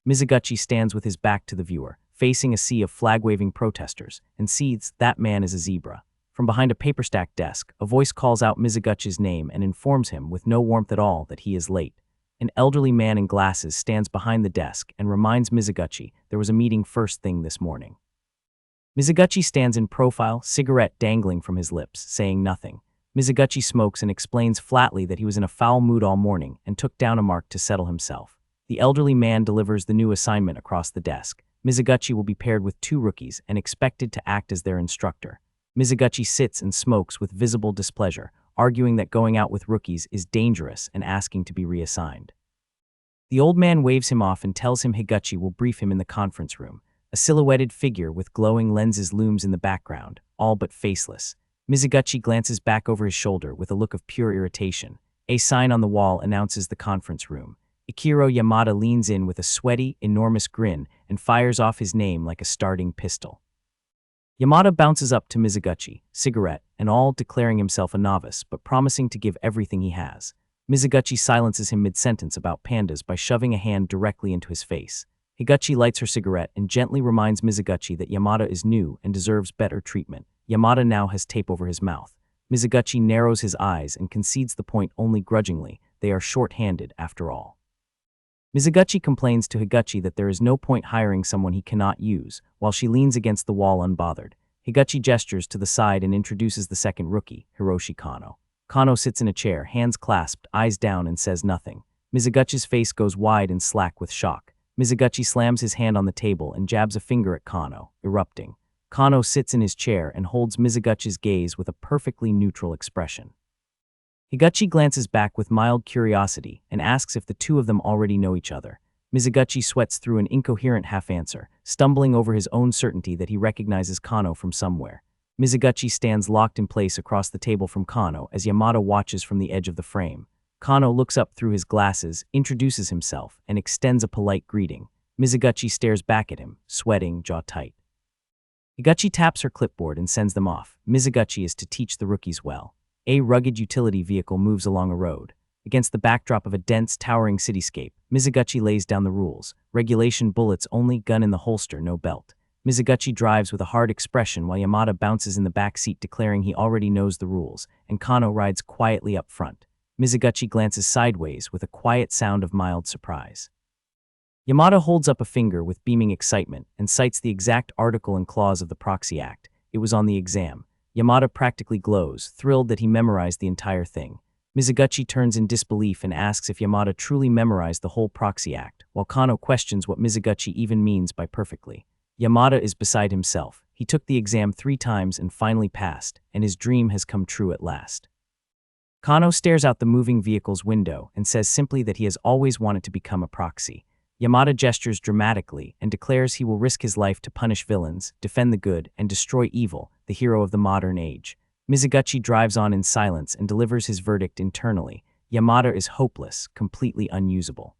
Mizuguchi stands with his back to the viewer, facing a sea of flag-waving protesters, and sees that man is a zebra. From behind a paper-stacked desk, a voice calls out Mizuguchi's name and informs him, with no warmth at all, that he is late. An elderly man in glasses stands behind the desk and reminds Mizuguchi there was a meeting first thing this morning. Mizuguchi stands in profile, cigarette dangling from his lips, saying nothing. Mizuguchi smokes and explains flatly that he was in a foul mood all morning and took down a mark to settle himself. The elderly man delivers the new assignment across the desk. Mizuguchi will be paired with 2 rookies and expected to act as their instructor. Mizuguchi sits and smokes with visible displeasure, arguing that going out with rookies is dangerous and asking to be reassigned. The old man waves him off and tells him Higuchi will brief him in the conference room. A silhouetted figure with glowing lenses looms in the background, all but faceless. Mizuguchi glances back over his shoulder with a look of pure irritation. A sign on the wall announces the conference room. Ikiro Yamada leans in with a sweaty, enormous grin and fires off his name like a starting pistol. Yamada bounces up to Mizuguchi, cigarette and all, declaring himself a novice but promising to give everything he has. Mizuguchi silences him mid-sentence about pandas by shoving a hand directly into his face. Higuchi lights her cigarette and gently reminds Mizuguchi that Yamada is new and deserves better treatment. Yamada now has tape over his mouth. Mizuguchi narrows his eyes and concedes the point only grudgingly. They are short-handed after all. Mizuguchi complains to Higuchi that there is no point hiring someone he cannot use, while she leans against the wall unbothered. Higuchi gestures to the side and introduces the second rookie, Hiroshi Kano. Kano sits in a chair, hands clasped, eyes down, and says nothing. Mizuguchi's face goes wide and slack with shock. Mizuguchi slams his hand on the table and jabs a finger at Kano, erupting. Kano sits in his chair and holds Mizuguchi's gaze with a perfectly neutral expression. Higuchi glances back with mild curiosity and asks if the two of them already know each other. Mizuguchi sweats through an incoherent half-answer, stumbling over his own certainty that he recognizes Kano from somewhere. Mizuguchi stands locked in place across the table from Kano as Yamada watches from the edge of the frame. Kano looks up through his glasses, introduces himself, and extends a polite greeting. Mizuguchi stares back at him, sweating, jaw tight. Higuchi taps her clipboard and sends them off. Mizuguchi is to teach the rookies well. A rugged utility vehicle moves along a road. Against the backdrop of a dense, towering cityscape, Mizuguchi lays down the rules. Regulation bullets only, gun in the holster, no belt. Mizuguchi drives with a hard expression while Yamada bounces in the back seat declaring he already knows the rules, and Kano rides quietly up front. Mizuguchi glances sideways with a quiet sound of mild surprise. Yamada holds up a finger with beaming excitement and cites the exact article and clause of the Proxy Act. It was on the exam. Yamada practically glows, thrilled that he memorized the entire thing. Mizuguchi turns in disbelief and asks if Yamada truly memorized the whole Proxy Act, while Kano questions what Mizuguchi even means by perfectly. Yamada is beside himself. He took the exam 3 times and finally passed, and his dream has come true at last. Kano stares out the moving vehicle's window and says simply that he has always wanted to become a proxy. Yamada gestures dramatically and declares he will risk his life to punish villains, defend the good, and destroy evil, the hero of the modern age. Mizuguchi drives on in silence and delivers his verdict internally. Yamada is hopeless, completely unusable.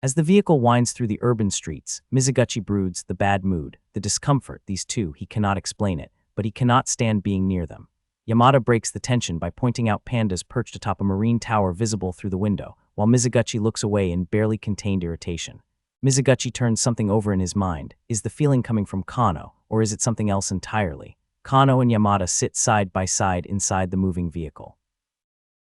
As the vehicle winds through the urban streets, Mizuguchi broods the bad mood, the discomfort. These two, he cannot explain it, but he cannot stand being near them. Yamada breaks the tension by pointing out pandas perched atop a marine tower visible through the window, while Mizuguchi looks away in barely contained irritation. Mizuguchi turns something over in his mind. Is the feeling coming from Kano, or is it something else entirely? Kano and Yamada sit side by side inside the moving vehicle.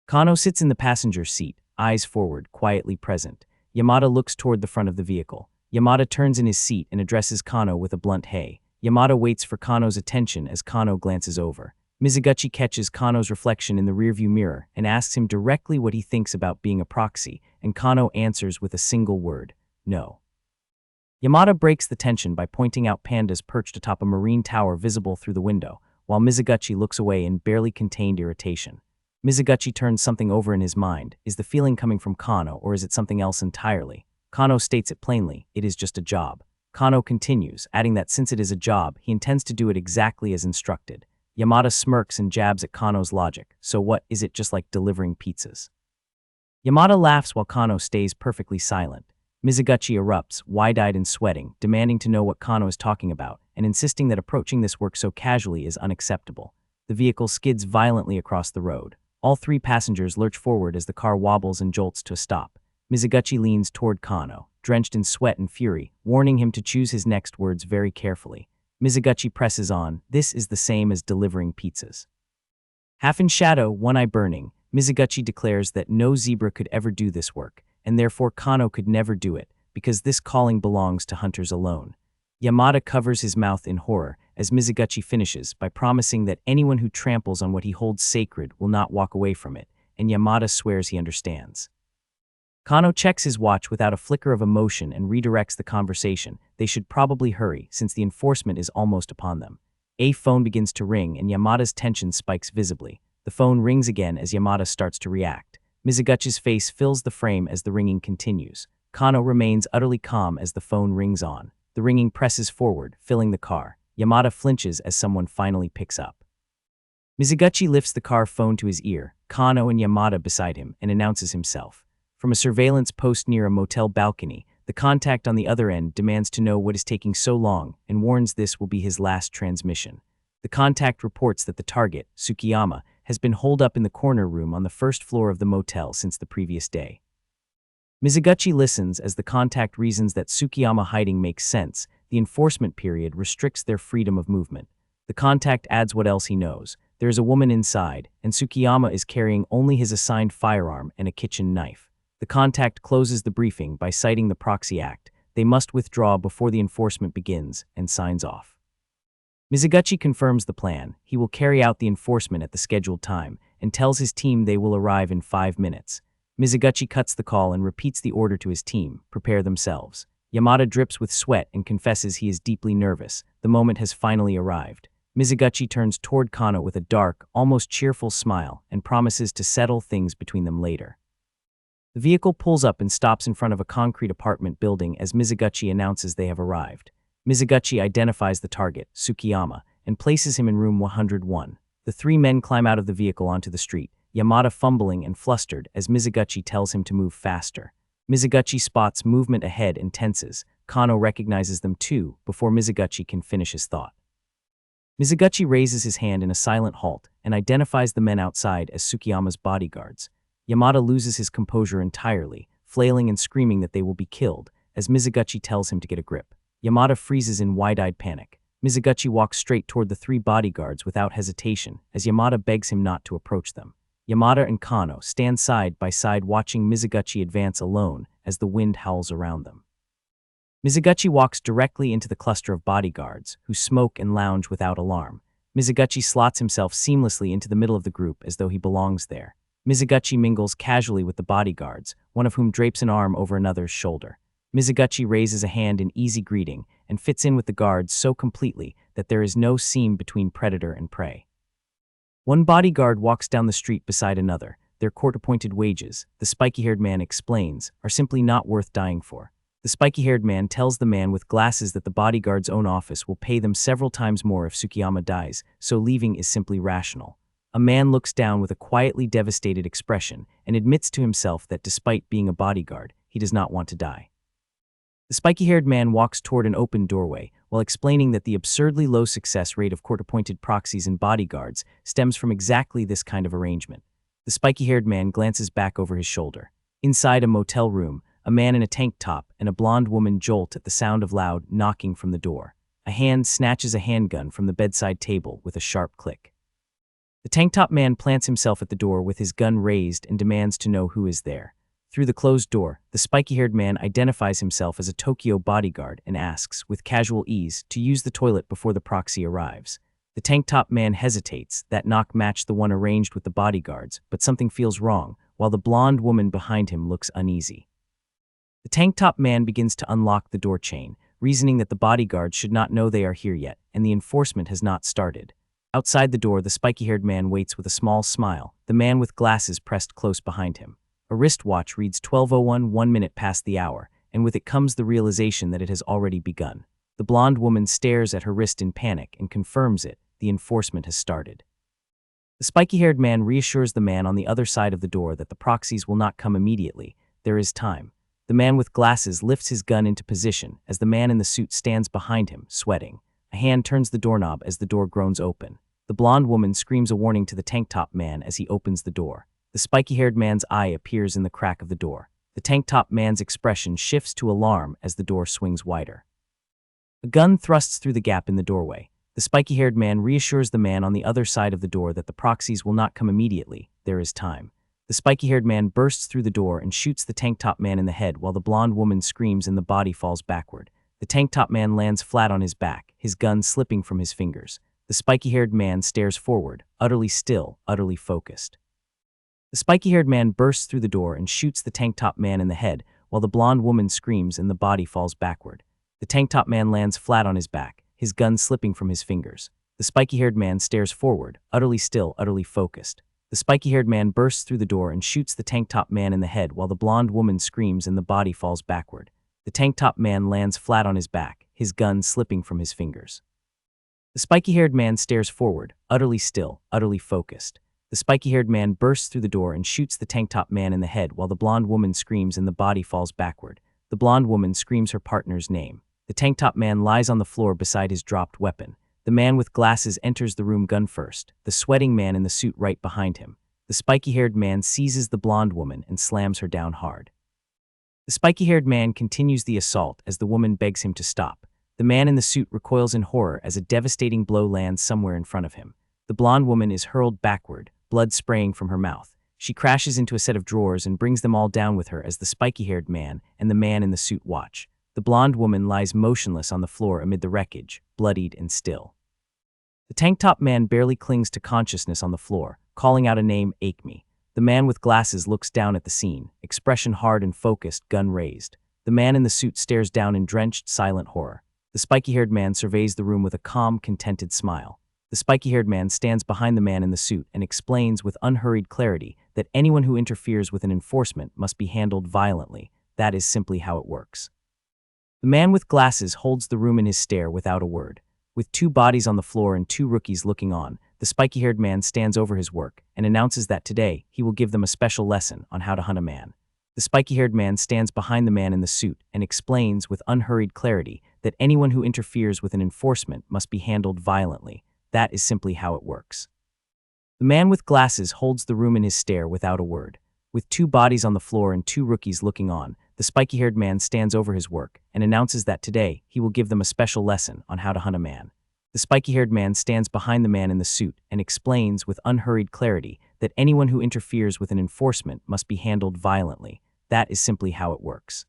Kano sits in the passenger seat, eyes forward, quietly present. Yamada looks toward the front of the vehicle. Yamada turns in his seat and addresses Kano with a blunt "hey." Yamada waits for Kano's attention as Kano glances over. Mizuguchi catches Kano's reflection in the rearview mirror and asks him directly what he thinks about being a proxy, and Kano answers with a single word: no. Yamada breaks the tension by pointing out pandas perched atop a marine tower visible through the window, while Mizuguchi looks away in barely contained irritation. Mizuguchi turns something over in his mind. Is the feeling coming from Kano, or is it something else entirely? Kano states it plainly: it is just a job. Kano continues, adding that since it is a job, he intends to do it exactly as instructed. Yamada smirks and jabs at Kano's logic. So what, is it just like delivering pizzas? Yamada laughs while Kano stays perfectly silent. Mizuguchi erupts, wide-eyed and sweating, demanding to know what Kano is talking about, and insisting that approaching this work so casually is unacceptable. The vehicle skids violently across the road. All 3 passengers lurch forward as the car wobbles and jolts to a stop. Mizuguchi leans toward Kano, drenched in sweat and fury, warning him to choose his next words very carefully. Mizuguchi presses on. This is the same as delivering pizzas. Half in shadow, one eye burning, Mizuguchi declares that no zebra could ever do this work, and therefore Kano could never do it, because this calling belongs to hunters alone. Yamada covers his mouth in horror as Mizuguchi finishes by promising that anyone who tramples on what he holds sacred will not walk away from it, and Yamada swears he understands. Kano checks his watch without a flicker of emotion and redirects the conversation. They should probably hurry, since the enforcement is almost upon them. A phone begins to ring and Yamada's tension spikes visibly. The phone rings again as Yamada starts to react. Mizuguchi's face fills the frame as the ringing continues. Kano remains utterly calm as the phone rings on. The ringing presses forward, filling the car. Yamada flinches as someone finally picks up. Mizuguchi lifts the car phone to his ear, Kano and Yamada beside him, and announces himself. From a surveillance post near a motel balcony, the contact on the other end demands to know what is taking so long and warns this will be his last transmission. The contact reports that the target, Tsukiyama, has been holed up in the corner room on the 1st floor of the motel since the previous day. Mizuguchi listens as the contact reasons that Tsukiyama hiding makes sense. The enforcement period restricts their freedom of movement. The contact adds what else he knows. There is a woman inside, and Tsukiyama is carrying only his assigned firearm and a kitchen knife. The contact closes the briefing by citing the Proxy Act. They must withdraw before the enforcement begins, and signs off. Mizuguchi confirms the plan. He will carry out the enforcement at the scheduled time and tells his team they will arrive in 5 minutes. Mizuguchi cuts the call and repeats the order to his team: prepare themselves. Yamada drips with sweat and confesses he is deeply nervous. The moment has finally arrived. Mizuguchi turns toward Kano with a dark, almost cheerful smile and promises to settle things between them later. The vehicle pulls up and stops in front of a concrete apartment building as Mizuguchi announces they have arrived. Mizuguchi identifies the target, Tsukiyama, and places him in room 101. The 3 men climb out of the vehicle onto the street, Yamada fumbling and flustered as Mizuguchi tells him to move faster. Mizuguchi spots movement ahead and tenses. Kano recognizes them too before Mizuguchi can finish his thought. Mizuguchi raises his hand in a silent halt and identifies the men outside as Tsukiyama's bodyguards. Yamada loses his composure entirely, flailing and screaming that they will be killed, as Mizuguchi tells him to get a grip. Yamada freezes in wide-eyed panic. Mizuguchi walks straight toward the 3 bodyguards without hesitation, as Yamada begs him not to approach them. Yamada and Kano stand side by side watching Mizuguchi advance alone as the wind howls around them. Mizuguchi walks directly into the cluster of bodyguards, who smoke and lounge without alarm. Mizuguchi slots himself seamlessly into the middle of the group as though he belongs there. Mizuguchi mingles casually with the bodyguards, one of whom drapes an arm over another's shoulder. Mizuguchi raises a hand in easy greeting and fits in with the guards so completely that there is no seam between predator and prey. One bodyguard walks down the street beside another. Their court-appointed wages, the spiky-haired man explains, are simply not worth dying for. The spiky-haired man tells the man with glasses that the bodyguard's own office will pay them several times more if Tsukiyama dies, so leaving is simply rational. A man looks down with a quietly devastated expression and admits to himself that despite being a bodyguard, he does not want to die. The spiky-haired man walks toward an open doorway while explaining that the absurdly low success rate of court-appointed proxies and bodyguards stems from exactly this kind of arrangement. The spiky-haired man glances back over his shoulder. Inside a motel room, a man in a tank top and a blonde woman jolt at the sound of loud knocking from the door. A hand snatches a handgun from the bedside table with a sharp click. The tank top man plants himself at the door with his gun raised and demands to know who is there. Through the closed door, the spiky-haired man identifies himself as a Tokyo bodyguard and asks, with casual ease, to use the toilet before the proxy arrives. The tank top man hesitates. That knock matched the one arranged with the bodyguards, but something feels wrong, while the blonde woman behind him looks uneasy. The tank top man begins to unlock the door chain, reasoning that the bodyguards should not know they are here yet, and the enforcement has not started. Outside the door, the spiky-haired man waits with a small smile, the man with glasses pressed close behind him. A wristwatch reads 12:01, 1 minute past the hour, and with it comes the realization that it has already begun. The blonde woman stares at her wrist in panic and confirms it. The enforcement has started. The spiky-haired man reassures the man on the other side of the door that the proxies will not come immediately. There is time. The man with glasses lifts his gun into position as the man in the suit stands behind him, sweating. A hand turns the doorknob as the door groans open. The blonde woman screams a warning to the tank top man as he opens the door. The spiky-haired man's eye appears in the crack of the door. The tank top man's expression shifts to alarm as the door swings wider. A gun thrusts through the gap in the doorway. The spiky-haired man reassures the man on the other side of the door that the proxies will not come immediately. There is time. The spiky-haired man bursts through the door and shoots the tank top man in the head while the blonde woman screams and the body falls backward. The tank top man lands flat on his back, his gun slipping from his fingers. The spiky-haired man stares forward, utterly still, utterly focused. The spiky-haired man bursts through the door and shoots the tank top man in the head while the blonde woman screams and the body falls backward. The tank top man lands flat on his back, his gun slipping from his fingers. The spiky-haired man stares forward, utterly still, utterly focused. The spiky-haired man bursts through the door and shoots the tank top man in the head while the blonde woman screams and the body falls backward. The tank top man lands flat on his back, his gun slipping from his fingers. The spiky-haired man stares forward, utterly still, utterly focused. The spiky-haired man bursts through the door and shoots the tank top man in the head while the blonde woman screams and the body falls backward. The blonde woman screams her partner's name. The tank top man lies on the floor beside his dropped weapon. The man with glasses enters the room gun first, the sweating man in the suit right behind him. The spiky-haired man seizes the blonde woman and slams her down hard. The spiky-haired man continues the assault as the woman begs him to stop. The man in the suit recoils in horror as a devastating blow lands somewhere in front of him. The blonde woman is hurled backward, blood spraying from her mouth. She crashes into a set of drawers and brings them all down with her as the spiky-haired man and the man in the suit watch. The blonde woman lies motionless on the floor amid the wreckage, bloodied and still. The tank-top man barely clings to consciousness on the floor, calling out a name, Acme. The man with glasses looks down at the scene, expression hard and focused, gun raised. The man in the suit stares down in drenched, silent horror. The spiky-haired man surveys the room with a calm, contented smile. The spiky-haired man stands behind the man in the suit and explains with unhurried clarity that anyone who interferes with an enforcement must be handled violently. That is simply how it works. The man with glasses holds the room in his stare without a word. With two bodies on the floor and two rookies looking on, the spiky-haired man stands over his work and announces that today he will give them a special lesson on how to hunt a man. The spiky-haired man stands behind the man in the suit and explains with unhurried clarity that anyone who interferes with an enforcement must be handled violently. That is simply how it works. The man with glasses holds the room in his stare without a word. With two bodies on the floor and two rookies looking on, the spiky-haired man stands over his work and announces that today he will give them a special lesson on how to hunt a man. The spiky-haired man stands behind the man in the suit and explains with unhurried clarity that anyone who interferes with an enforcement must be handled violently. That is simply how it works.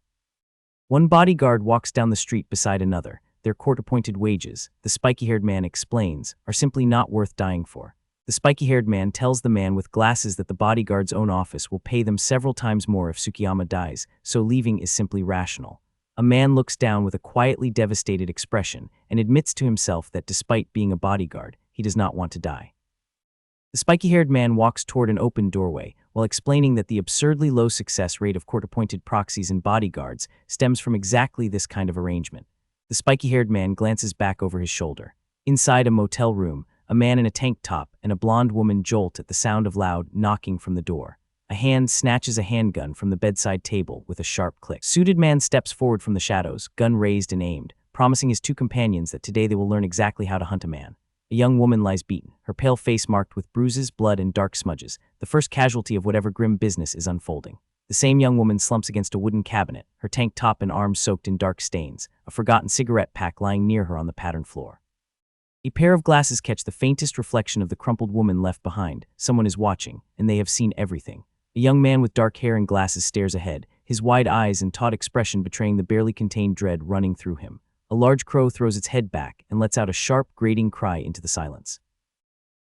One bodyguard walks down the street beside another. Their court-appointed wages, the spiky-haired man explains, are simply not worth dying for. The spiky-haired man tells the man with glasses that the bodyguard's own office will pay them several times more if Tsukiyama dies, so leaving is simply rational. A man looks down with a quietly devastated expression and admits to himself that despite being a bodyguard, he does not want to die. The spiky-haired man walks toward an open doorway while explaining that the absurdly low success rate of court-appointed proxies and bodyguards stems from exactly this kind of arrangement. The spiky-haired man glances back over his shoulder. Inside a motel room, a man in a tank top and a blonde woman jolt at the sound of loud knocking from the door. A hand snatches a handgun from the bedside table with a sharp click. Suited man steps forward from the shadows, gun raised and aimed, promising his two companions that today they will learn exactly how to hunt a man. A young woman lies beaten, her pale face marked with bruises, blood, and dark smudges, the first casualty of whatever grim business is unfolding. The same young woman slumps against a wooden cabinet, her tank top and arms soaked in dark stains, a forgotten cigarette pack lying near her on the patterned floor. A pair of glasses catch the faintest reflection of the crumpled woman left behind. Someone is watching, and they have seen everything. A young man with dark hair and glasses stares ahead, his wide eyes and taut expression betraying the barely contained dread running through him. A large crow throws its head back and lets out a sharp, grating cry into the silence.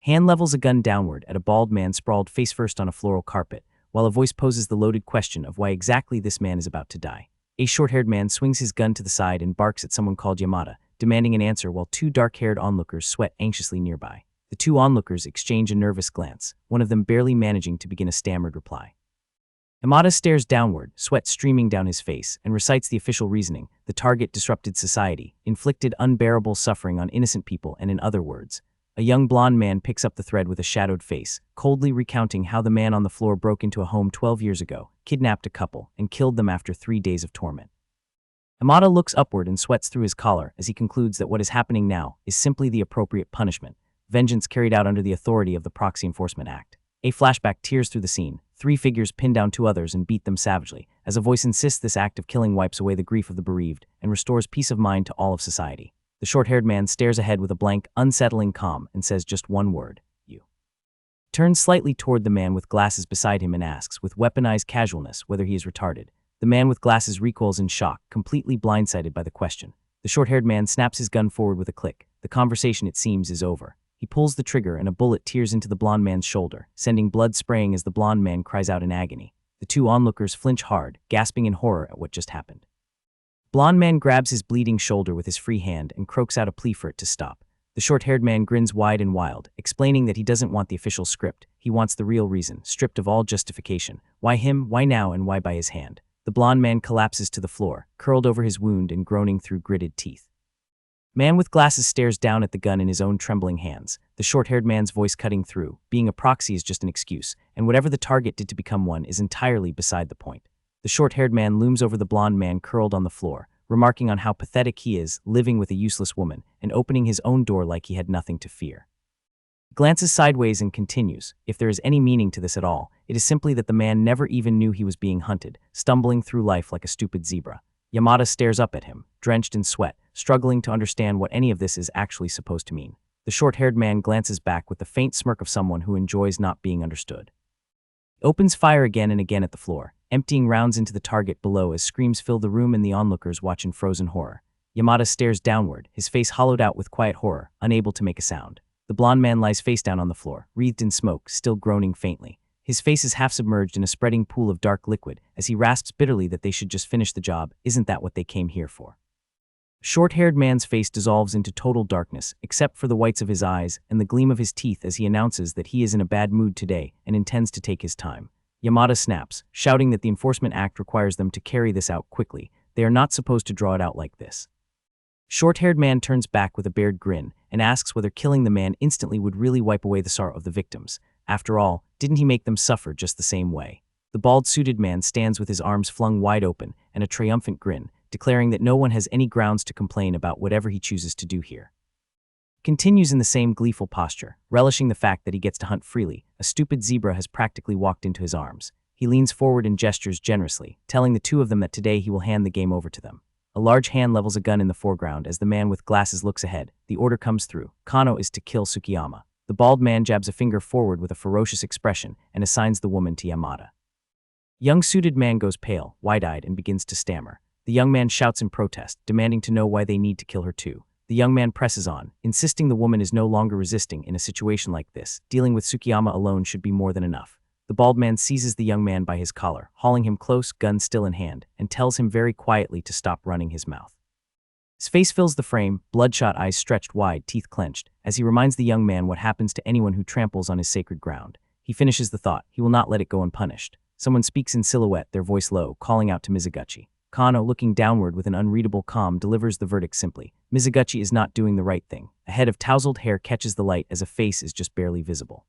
Hand levels a gun downward at a bald man sprawled face-first on a floral carpet, while a voice poses the loaded question of why exactly this man is about to die. A short-haired man swings his gun to the side and barks at someone called Yamada, demanding an answer while two dark-haired onlookers sweat anxiously nearby. The two onlookers exchange a nervous glance, one of them barely managing to begin a stammered reply. Yamada stares downward, sweat streaming down his face, and recites the official reasoning: the target disrupted society, inflicted unbearable suffering on innocent people, and in other words. A young blonde man picks up the thread with a shadowed face, coldly recounting how the man on the floor broke into a home 12 years ago, kidnapped a couple, and killed them after 3 days of torment. Yamada looks upward and sweats through his collar as he concludes that what is happening now is simply the appropriate punishment, vengeance carried out under the authority of the Proxy Enforcement Act. A flashback tears through the scene. 3 figures pin down 2 others and beat them savagely, as a voice insists this act of killing wipes away the grief of the bereaved and restores peace of mind to all of society. The short-haired man stares ahead with a blank, unsettling calm and says just one word: you. Turns slightly toward the man with glasses beside him and asks, with weaponized casualness, whether he is retarded. The man with glasses recoils in shock, completely blindsided by the question. The short-haired man snaps his gun forward with a click. The conversation, it seems, is over. He pulls the trigger and a bullet tears into the blonde man's shoulder, sending blood spraying as the blonde man cries out in agony. The 2 onlookers flinch hard, gasping in horror at what just happened. Blonde man grabs his bleeding shoulder with his free hand and croaks out a plea for it to stop. The short-haired man grins wide and wild, explaining that he doesn't want the official script. He wants the real reason, stripped of all justification. Why him, why now, and why by his hand? The blonde man collapses to the floor, curled over his wound and groaning through gritted teeth. Man with glasses stares down at the gun in his own trembling hands, the short-haired man's voice cutting through. Being a proxy is just an excuse, and whatever the target did to become one is entirely beside the point. The short-haired man looms over the blonde man curled on the floor, remarking on how pathetic he is, living with a useless woman, and opening his own door like he had nothing to fear. He glances sideways and continues, if there is any meaning to this at all, it is simply that the man never even knew he was being hunted, stumbling through life like a stupid zebra. Yamada stares up at him, drenched in sweat, struggling to understand what any of this is actually supposed to mean. The short-haired man glances back with the faint smirk of someone who enjoys not being understood. opens fire again and again at the floor, emptying rounds into the target below as screams fill the room and the onlookers watch in frozen horror. Yamada stares downward, his face hollowed out with quiet horror, unable to make a sound. The blonde man lies face down on the floor, wreathed in smoke, still groaning faintly. His face is half submerged in a spreading pool of dark liquid as he rasps bitterly that they should just finish the job. Isn't that what they came here for? Short-haired man's face dissolves into total darkness, except for the whites of his eyes and the gleam of his teeth as he announces that he is in a bad mood today and intends to take his time. Yamada snaps, shouting that the Enforcement Act requires them to carry this out quickly. They are not supposed to draw it out like this. Short-haired man turns back with a bared grin and asks whether killing the man instantly would really wipe away the sorrow of the victims. After all, didn't he make them suffer just the same way? The bald-suited man stands with his arms flung wide open and a triumphant grin, declaring that no one has any grounds to complain about whatever he chooses to do here. Continues in the same gleeful posture, relishing the fact that he gets to hunt freely. A stupid zebra has practically walked into his arms. He leans forward and gestures generously, telling the two of them that today he will hand the game over to them. A large hand levels a gun in the foreground as the man with glasses looks ahead. The order comes through. Kano is to kill Tsukiyama. The bald man jabs a finger forward with a ferocious expression and assigns the woman to Yamada. Young suited man goes pale, wide-eyed, and begins to stammer. The young man shouts in protest, demanding to know why they need to kill her too. The young man presses on, insisting the woman is no longer resisting in a situation like this. Dealing with Tsukiyama alone should be more than enough. The bald man seizes the young man by his collar, hauling him close, gun still in hand, and tells him very quietly to stop running his mouth. His face fills the frame, bloodshot eyes stretched wide, teeth clenched, as he reminds the young man what happens to anyone who tramples on his sacred ground. He finishes the thought. He will not let it go unpunished. Someone speaks in silhouette, their voice low, calling out to Mizuguchi. Kano, looking downward with an unreadable calm, delivers the verdict simply. Mizuguchi is not doing the right thing. A head of tousled hair catches the light as a face is just barely visible.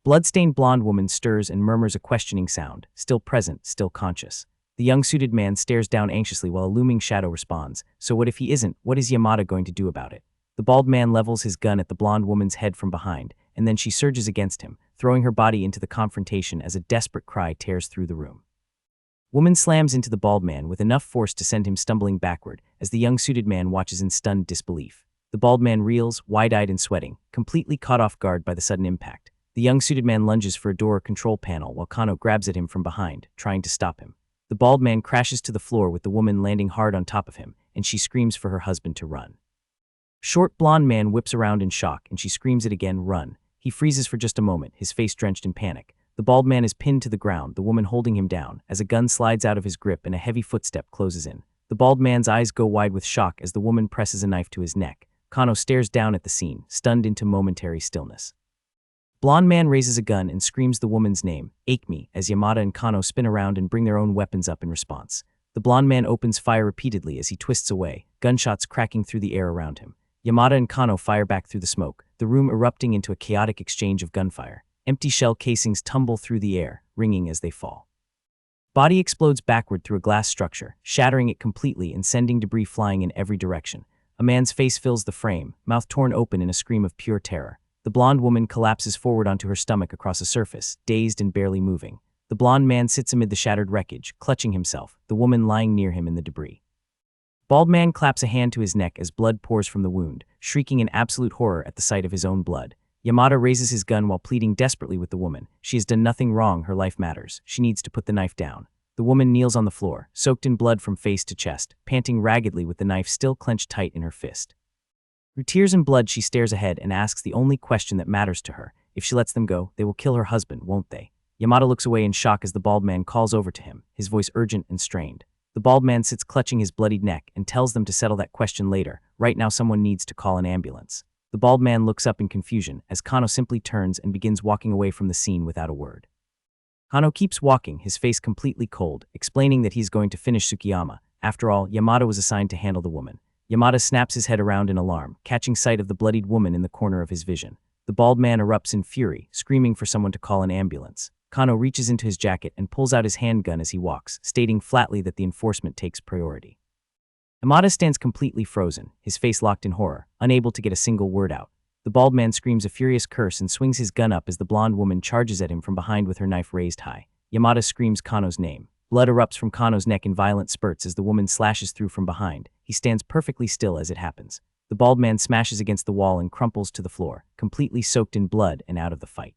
Blood-stained blonde woman stirs and murmurs a questioning sound, still present, still conscious. The young suited man stares down anxiously while a looming shadow responds. So what if he isn't? What is Yamada going to do about it? The bald man levels his gun at the blonde woman's head from behind, and then she surges against him, throwing her body into the confrontation as a desperate cry tears through the room. Woman slams into the bald man with enough force to send him stumbling backward as the young suited man watches in stunned disbelief. The bald man reels, wide-eyed and sweating, completely caught off guard by the sudden impact. The young suited man lunges for a door control panel while Kano grabs at him from behind, trying to stop him. The bald man crashes to the floor with the woman landing hard on top of him, and she screams for her husband to run. Short blonde man whips around in shock and she screams it again, run. He freezes for just a moment, his face drenched in panic. The bald man is pinned to the ground, the woman holding him down, as a gun slides out of his grip and a heavy footstep closes in. The bald man's eyes go wide with shock as the woman presses a knife to his neck. Kano stares down at the scene, stunned into momentary stillness. Blonde man raises a gun and screams the woman's name, Akemi, as Yamada and Kano spin around and bring their own weapons up in response. The blonde man opens fire repeatedly as he twists away, gunshots cracking through the air around him. Yamada and Kano fire back through the smoke, the room erupting into a chaotic exchange of gunfire. Empty shell casings tumble through the air, ringing as they fall. Body explodes backward through a glass structure, shattering it completely and sending debris flying in every direction. A man's face fills the frame, mouth torn open in a scream of pure terror. The blonde woman collapses forward onto her stomach across a surface, dazed and barely moving. The blonde man sits amid the shattered wreckage, clutching himself, the woman lying near him in the debris. Bald man claps a hand to his neck as blood pours from the wound, shrieking in absolute horror at the sight of his own blood. Yamada raises his gun while pleading desperately with the woman. She has done nothing wrong, her life matters. She needs to put the knife down. The woman kneels on the floor, soaked in blood from face to chest, panting raggedly with the knife still clenched tight in her fist. Through tears and blood she stares ahead and asks the only question that matters to her. If she lets them go, they will kill her husband, won't they? Yamada looks away in shock as the bald man calls over to him, his voice urgent and strained. The bald man sits clutching his bloodied neck and tells them to settle that question later. Right now someone needs to call an ambulance. The bald man looks up in confusion as Kano simply turns and begins walking away from the scene without a word. Kano keeps walking, his face completely cold, explaining that he's going to finish Tsukiyama. After all, Yamada was assigned to handle the woman. Yamada snaps his head around in alarm, catching sight of the bloodied woman in the corner of his vision. The bald man erupts in fury, screaming for someone to call an ambulance. Kano reaches into his jacket and pulls out his handgun as he walks, stating flatly that the enforcement takes priority. Yamada stands completely frozen, his face locked in horror, unable to get a single word out. The bald man screams a furious curse and swings his gun up as the blonde woman charges at him from behind with her knife raised high. Yamada screams Kano's name. Blood erupts from Kano's neck in violent spurts as the woman slashes through from behind. He stands perfectly still as it happens. The bald man smashes against the wall and crumples to the floor, completely soaked in blood and out of the fight.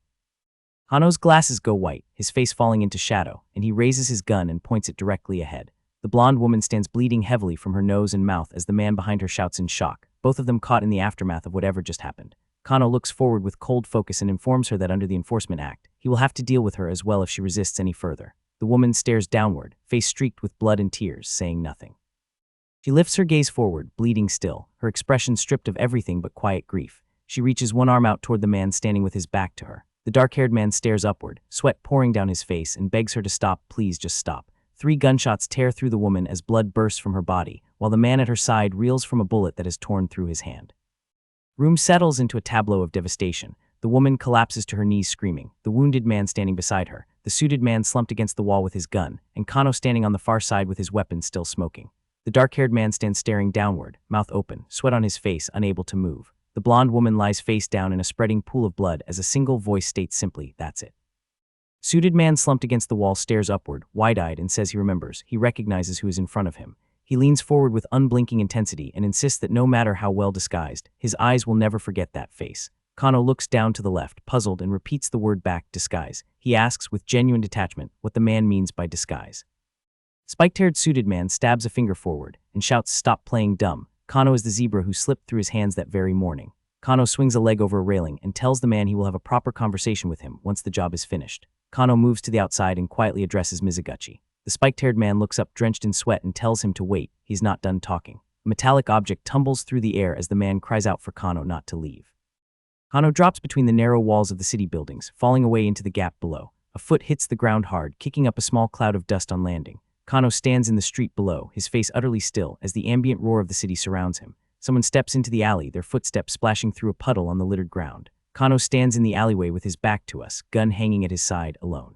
Kano's glasses go white, his face falling into shadow, and he raises his gun and points it directly ahead. The blonde woman stands bleeding heavily from her nose and mouth as the man behind her shouts in shock, both of them caught in the aftermath of whatever just happened. Kano looks forward with cold focus and informs her that under the Enforcement Act, he will have to deal with her as well if she resists any further. The woman stares downward, face streaked with blood and tears, saying nothing. She lifts her gaze forward, bleeding still, her expression stripped of everything but quiet grief. She reaches one arm out toward the man standing with his back to her. The dark-haired man stares upward, sweat pouring down his face, and begs her to stop. Please just stop. 3 gunshots tear through the woman as blood bursts from her body, while the man at her side reels from a bullet that has torn through his hand. Room settles into a tableau of devastation. The woman collapses to her knees screaming, the wounded man standing beside her, the suited man slumped against the wall with his gun, and Kano standing on the far side with his weapon still smoking. The dark-haired man stands staring downward, mouth open, sweat on his face, unable to move. The blonde woman lies face down in a spreading pool of blood as a single voice states simply, "That's it." Suited man slumped against the wall stares upward, wide-eyed, and says he remembers. He recognizes who is in front of him. He leans forward with unblinking intensity and insists that no matter how well disguised, his eyes will never forget that face. Kano looks down to the left, puzzled, and repeats the word back, disguise. He asks with genuine detachment what the man means by disguise. Spiked-haired suited man stabs a finger forward and shouts, "Stop playing dumb." Kano is the zebra who slipped through his hands that very morning. Kano swings a leg over a railing and tells the man he will have a proper conversation with him once the job is finished. Kano moves to the outside and quietly addresses Mizuguchi. The spiked-haired man looks up drenched in sweat and tells him to wait. He's not done talking. A metallic object tumbles through the air as the man cries out for Kano not to leave. Kano drops between the narrow walls of the city buildings, falling away into the gap below. A foot hits the ground hard, kicking up a small cloud of dust on landing. Kano stands in the street below, his face utterly still as the ambient roar of the city surrounds him. Someone steps into the alley, their footsteps splashing through a puddle on the littered ground. Kano stands in the alleyway with his back to us, gun hanging at his side, alone.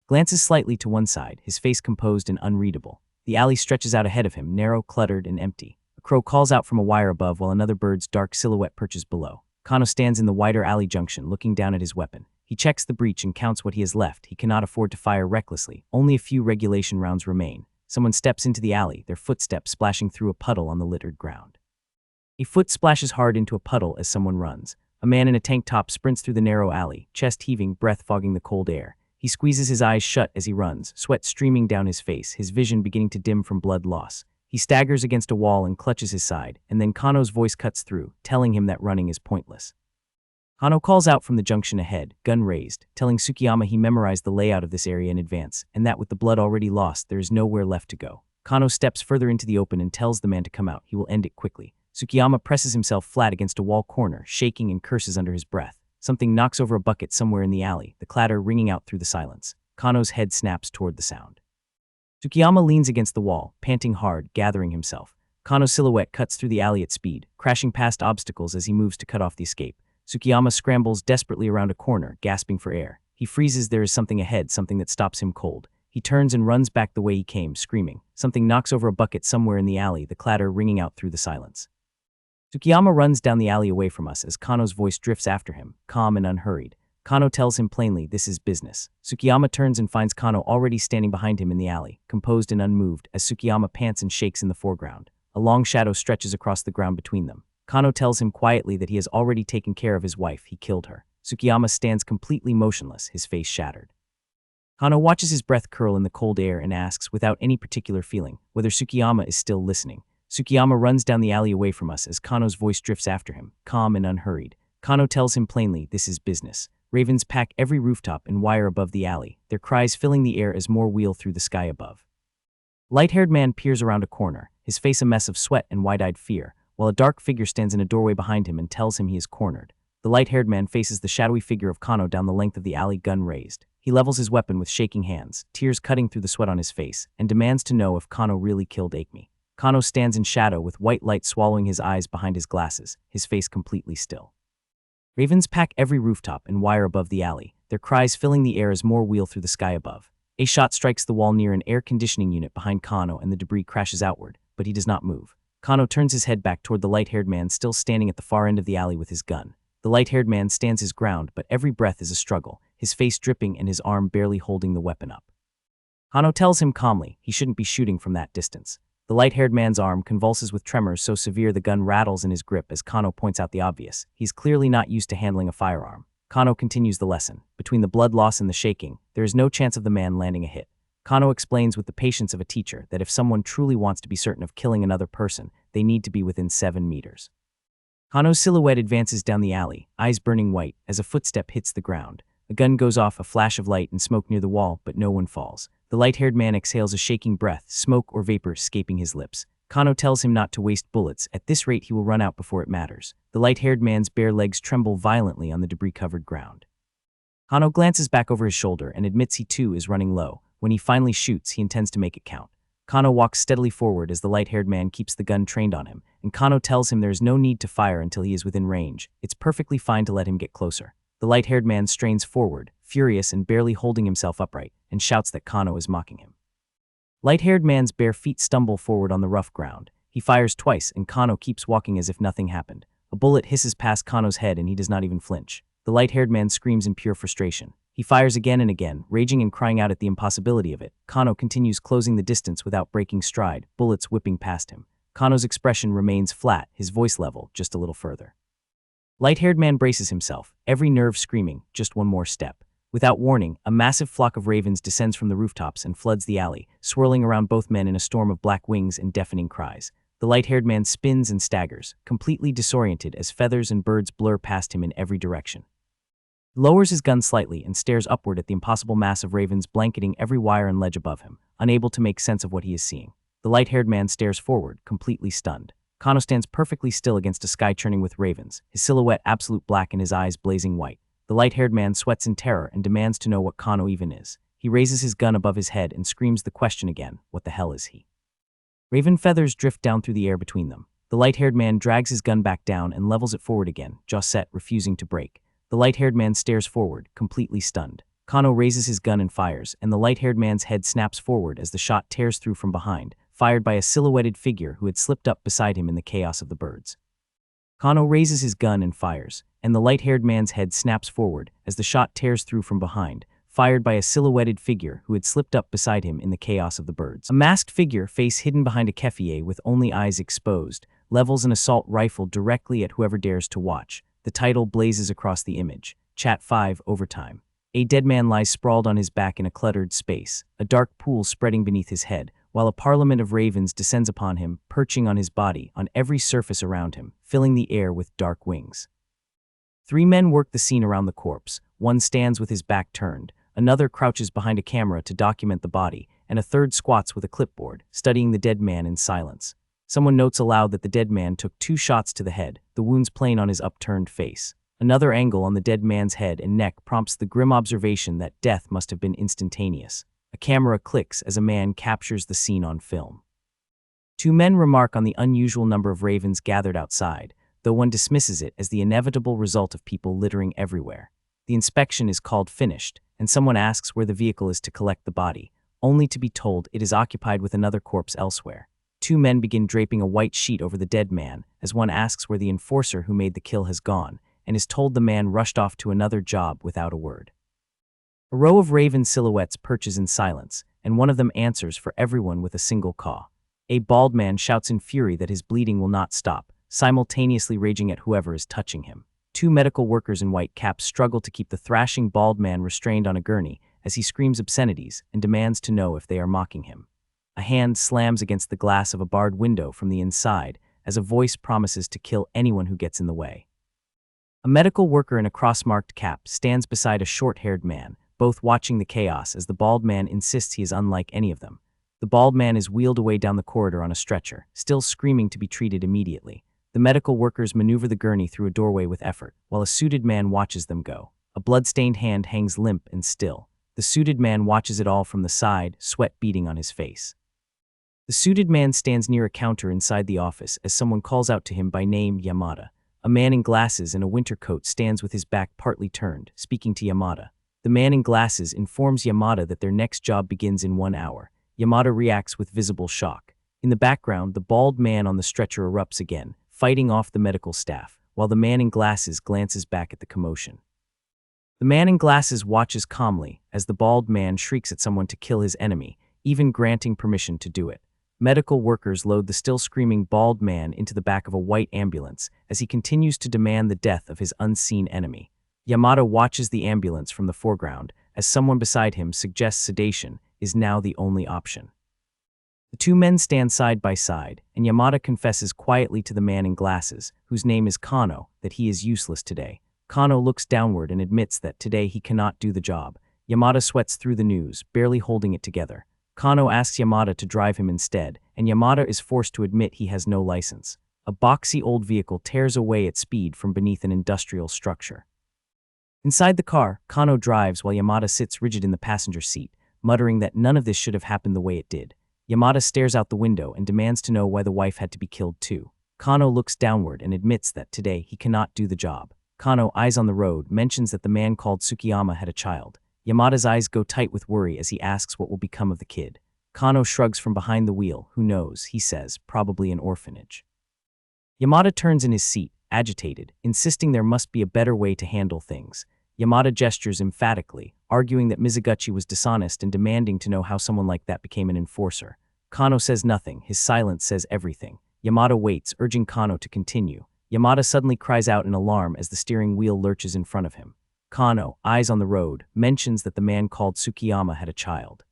Glances slightly to one side, his face composed and unreadable. The alley stretches out ahead of him, narrow, cluttered, and empty. A crow calls out from a wire above while another bird's dark silhouette perches below. Kano stands in the wider alley junction, looking down at his weapon. He checks the breech and counts what he has left. He cannot afford to fire recklessly. Only a few regulation rounds remain. Someone steps into the alley, their footsteps splashing through a puddle on the littered ground. A foot splashes hard into a puddle as someone runs. A man in a tank top sprints through the narrow alley, chest heaving, breath fogging the cold air. He squeezes his eyes shut as he runs, sweat streaming down his face, his vision beginning to dim from blood loss. He staggers against a wall and clutches his side, and then Kano's voice cuts through, telling him that running is pointless. Kano calls out from the junction ahead, gun raised, telling Tsukiyama he memorized the layout of this area in advance, and that with the blood already lost, there is nowhere left to go. Kano steps further into the open and tells the man to come out. He will end it quickly. Tsukiyama presses himself flat against a wall corner, shaking and curses under his breath. Something knocks over a bucket somewhere in the alley, the clatter ringing out through the silence. Kano's head snaps toward the sound. Tsukiyama leans against the wall, panting hard, gathering himself. Kano's silhouette cuts through the alley at speed, crashing past obstacles as he moves to cut off the escape. Tsukiyama scrambles desperately around a corner, gasping for air. He freezes. There is something ahead, something that stops him cold. He turns and runs back the way he came, screaming. Something knocks over a bucket somewhere in the alley, the clatter ringing out through the silence. Tsukiyama runs down the alley away from us as Kano's voice drifts after him, calm and unhurried. Kano tells him plainly, this is business. Tsukiyama turns and finds Kano already standing behind him in the alley, composed and unmoved, as Tsukiyama pants and shakes in the foreground. A long shadow stretches across the ground between them. Kano tells him quietly that he has already taken care of his wife. He killed her. Tsukiyama stands completely motionless, his face shattered. Kano watches his breath curl in the cold air and asks, without any particular feeling, whether Tsukiyama is still listening. Tsukiyama runs down the alley away from us as Kano's voice drifts after him, calm and unhurried. Kano tells him plainly, this is business. Ravens pack every rooftop and wire above the alley, their cries filling the air as more wheel through the sky above. Light-haired man peers around a corner, his face a mess of sweat and wide-eyed fear, while a dark figure stands in a doorway behind him and tells him he is cornered. The light-haired man faces the shadowy figure of Kano down the length of the alley, gun raised. He levels his weapon with shaking hands, tears cutting through the sweat on his face, and demands to know if Kano really killed Akemi. Kano stands in shadow with white light swallowing his eyes behind his glasses, his face completely still. Ravens pack every rooftop and wire above the alley, their cries filling the air as more wheel through the sky above. A shot strikes the wall near an air conditioning unit behind Kano and the debris crashes outward, but he does not move. Kano turns his head back toward the light-haired man still standing at the far end of the alley with his gun. The light-haired man stands his ground, but every breath is a struggle, his face dripping and his arm barely holding the weapon up. Kano tells him calmly he shouldn't be shooting from that distance. The light-haired man's arm convulses with tremors so severe the gun rattles in his grip as Kano points out the obvious. He's clearly not used to handling a firearm. Kano continues the lesson. Between the blood loss and the shaking, there is no chance of the man landing a hit. Kano explains with the patience of a teacher that if someone truly wants to be certain of killing another person, they need to be within 7 meters. Kano's silhouette advances down the alley, eyes burning white, as a footstep hits the ground. A gun goes off, a flash of light and smoke near the wall, but no one falls. The light-haired man exhales a shaking breath, smoke or vapor escaping his lips. Kano tells him not to waste bullets. At this rate, he will run out before it matters. The light-haired man's bare legs tremble violently on the debris-covered ground. Kano glances back over his shoulder and admits he too is running low. When he finally shoots, he intends to make it count. Kano walks steadily forward as the light-haired man keeps the gun trained on him, and Kano tells him there is no need to fire until he is within range. It's perfectly fine to let him get closer. The light-haired man strains forward, furious and barely holding himself upright, and shouts that Kano is mocking him. Light-haired man's bare feet stumble forward on the rough ground. He fires twice, and Kano keeps walking as if nothing happened. A bullet hisses past Kano's head, and he does not even flinch. The light-haired man screams in pure frustration. He fires again and again, raging and crying out at the impossibility of it. Kano continues closing the distance without breaking stride, bullets whipping past him. Kano's expression remains flat, his voice level just a little further. Light-haired man braces himself, every nerve screaming, just one more step. Without warning, a massive flock of ravens descends from the rooftops and floods the alley, swirling around both men in a storm of black wings and deafening cries. The light-haired man spins and staggers, completely disoriented as feathers and birds blur past him in every direction. He lowers his gun slightly and stares upward at the impossible mass of ravens blanketing every wire and ledge above him, unable to make sense of what he is seeing. The light-haired man stares forward, completely stunned. Kano stands perfectly still against a sky churning with ravens, his silhouette absolute black and his eyes blazing white. The light-haired man sweats in terror and demands to know what Kano even is. He raises his gun above his head and screams the question again, what the hell is he? Raven feathers drift down through the air between them. The light-haired man drags his gun back down and levels it forward again, jaw set, refusing to break. The light-haired man stares forward, completely stunned. Kano raises his gun and fires, and the light-haired man's head snaps forward as the shot tears through from behind, fired by a silhouetted figure who had slipped up beside him in the chaos of the birds. Kano raises his gun and fires, and the light-haired man's head snaps forward as the shot tears through from behind, fired by a silhouetted figure who had slipped up beside him in the chaos of the birds. A masked figure, face hidden behind a keffiyeh with only eyes exposed, levels an assault rifle directly at whoever dares to watch. The title blazes across the image. Chat 5, Overtime. A dead man lies sprawled on his back in a cluttered space, a dark pool spreading beneath his head, while a parliament of ravens descends upon him, perching on his body, on every surface around him, filling the air with dark wings. 3 men work the scene around the corpse. One stands with his back turned, another crouches behind a camera to document the body, and a third squats with a clipboard, studying the dead man in silence. Someone notes aloud that the dead man took 2 shots to the head, the wounds plain on his upturned face. Another angle on the dead man's head and neck prompts the grim observation that death must have been instantaneous. A camera clicks as a man captures the scene on film. 2 men remark on the unusual number of ravens gathered outside, though one dismisses it as the inevitable result of people littering everywhere. The inspection is called finished, and someone asks where the vehicle is to collect the body, only to be told it is occupied with another corpse elsewhere. 2 men begin draping a white sheet over the dead man, as one asks where the enforcer who made the kill has gone, and is told the man rushed off to another job without a word. A row of raven silhouettes perches in silence, and one of them answers for everyone with a single caw. A bald man shouts in fury that his bleeding will not stop, simultaneously raging at whoever is touching him. 2 medical workers in white caps struggle to keep the thrashing bald man restrained on a gurney as he screams obscenities and demands to know if they are mocking him. A hand slams against the glass of a barred window from the inside as a voice promises to kill anyone who gets in the way. A medical worker in a cross-marked cap stands beside a short-haired man, both watching the chaos as the bald man insists he is unlike any of them. The bald man is wheeled away down the corridor on a stretcher, still screaming to be treated immediately. The medical workers maneuver the gurney through a doorway with effort, while a suited man watches them go. A blood-stained hand hangs limp and still. The suited man watches it all from the side, sweat beading on his face. The suited man stands near a counter inside the office as someone calls out to him by name Yamada. A man in glasses and a winter coat stands with his back partly turned, speaking to Yamada. The man in glasses informs Yamada that their next job begins in 1 hour. Yamada reacts with visible shock. In the background, the bald man on the stretcher erupts again, fighting off the medical staff, while the man in glasses glances back at the commotion. The man in glasses watches calmly as the bald man shrieks at someone to kill his enemy, even granting permission to do it. Medical workers load the still screaming bald man into the back of a white ambulance as he continues to demand the death of his unseen enemy. Yamada watches the ambulance from the foreground as someone beside him suggests sedation is now the only option. The two men stand side by side, and Yamada confesses quietly to the man in glasses, whose name is Kano, that he is useless today. Kano looks downward and admits that today he cannot do the job. Yamada sweats through the news, barely holding it together. Kano asks Yamada to drive him instead, and Yamada is forced to admit he has no license. A boxy old vehicle tears away at speed from beneath an industrial structure. Inside the car, Kano drives while Yamada sits rigid in the passenger seat, muttering that none of this should have happened the way it did. Yamada stares out the window and demands to know why the wife had to be killed too. Kano looks downward and admits that today he cannot do the job. Kano, eyes on the road, mentions that the man called Tsukiyama had a child. Yamada's eyes go tight with worry as he asks what will become of the kid. Kano shrugs from behind the wheel. Who knows, he says, probably an orphanage. Yamada turns in his seat, agitated, insisting there must be a better way to handle things. Yamada gestures emphatically, arguing that Mizuguchi was dishonest and demanding to know how someone like that became an enforcer. Kano says nothing, his silence says everything. Yamada waits, urging Kano to continue. Yamada suddenly cries out in alarm as the steering wheel lurches in front of him. Kano, eyes on the road, mentions that the man called Tsukiyama had a child.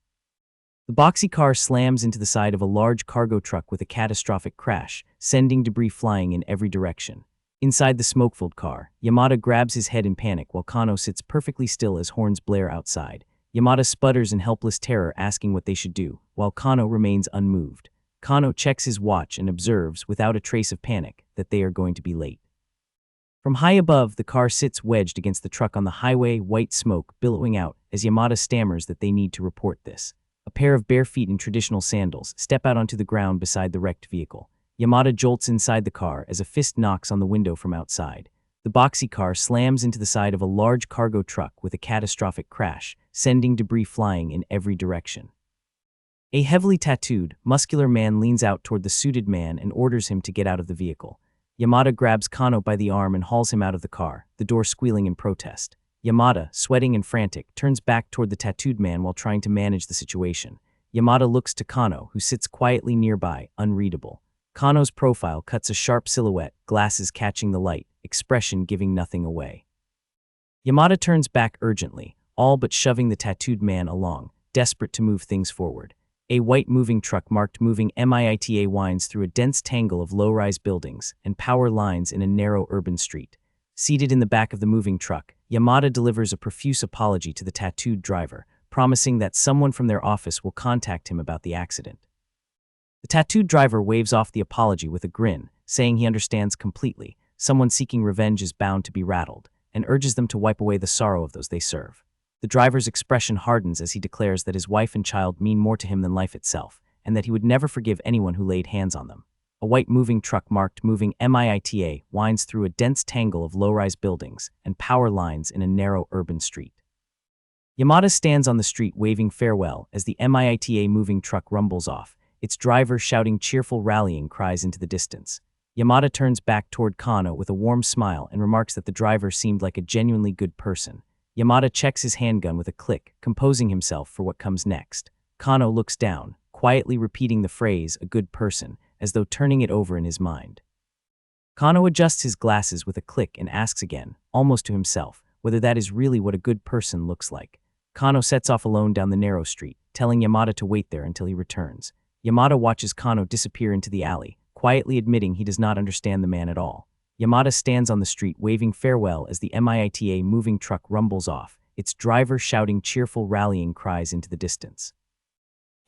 The boxy car slams into the side of a large cargo truck with a catastrophic crash, sending debris flying in every direction. Inside the smoke-filled car, Yamada grabs his head in panic while Kano sits perfectly still as horns blare outside. Yamada sputters in helpless terror, asking what they should do, while Kano remains unmoved. Kano checks his watch and observes, without a trace of panic, that they are going to be late. From high above, the car sits wedged against the truck on the highway, white smoke billowing out as Yamada stammers that they need to report this. A pair of bare feet in traditional sandals step out onto the ground beside the wrecked vehicle. Yamada jolts inside the car as a fist knocks on the window from outside. The boxy car slams into the side of a large cargo truck with a catastrophic crash, sending debris flying in every direction. A heavily tattooed, muscular man leans out toward the suited man and orders him to get out of the vehicle. Yamada grabs Kano by the arm and hauls him out of the car, the door squealing in protest. Yamada, sweating and frantic, turns back toward the tattooed man while trying to manage the situation. Yamada looks to Kano, who sits quietly nearby, unreadable. Kano's profile cuts a sharp silhouette, glasses catching the light, expression giving nothing away. Yamada turns back urgently, all but shoving the tattooed man along, desperate to move things forward. A white moving truck marked moving MITA winds through a dense tangle of low-rise buildings and power lines in a narrow urban street. Seated in the back of the moving truck, Yamada delivers a profuse apology to the tattooed driver, promising that someone from their office will contact him about the accident. The tattooed driver waves off the apology with a grin, saying he understands completely. Someone seeking revenge is bound to be rattled, and urges them to wipe away the sorrow of those they serve. The driver's expression hardens as he declares that his wife and child mean more to him than life itself, and that he would never forgive anyone who laid hands on them. A white moving truck marked moving MITA winds through a dense tangle of low-rise buildings and power lines in a narrow urban street. Yamada stands on the street waving farewell as the MITA moving truck rumbles off, its driver shouting cheerful rallying cries into the distance. Yamada turns back toward Kano with a warm smile and remarks that the driver seemed like a genuinely good person. Yamada checks his handgun with a click, composing himself for what comes next. Kano looks down, quietly repeating the phrase, a good person, as though turning it over in his mind. Kano adjusts his glasses with a click and asks again, almost to himself, whether that is really what a good person looks like. Kano sets off alone down the narrow street, telling Yamada to wait there until he returns. Yamada watches Kano disappear into the alley, quietly admitting he does not understand the man at all. Yamada stands on the street waving farewell as the MITA moving truck rumbles off, its driver shouting cheerful rallying cries into the distance.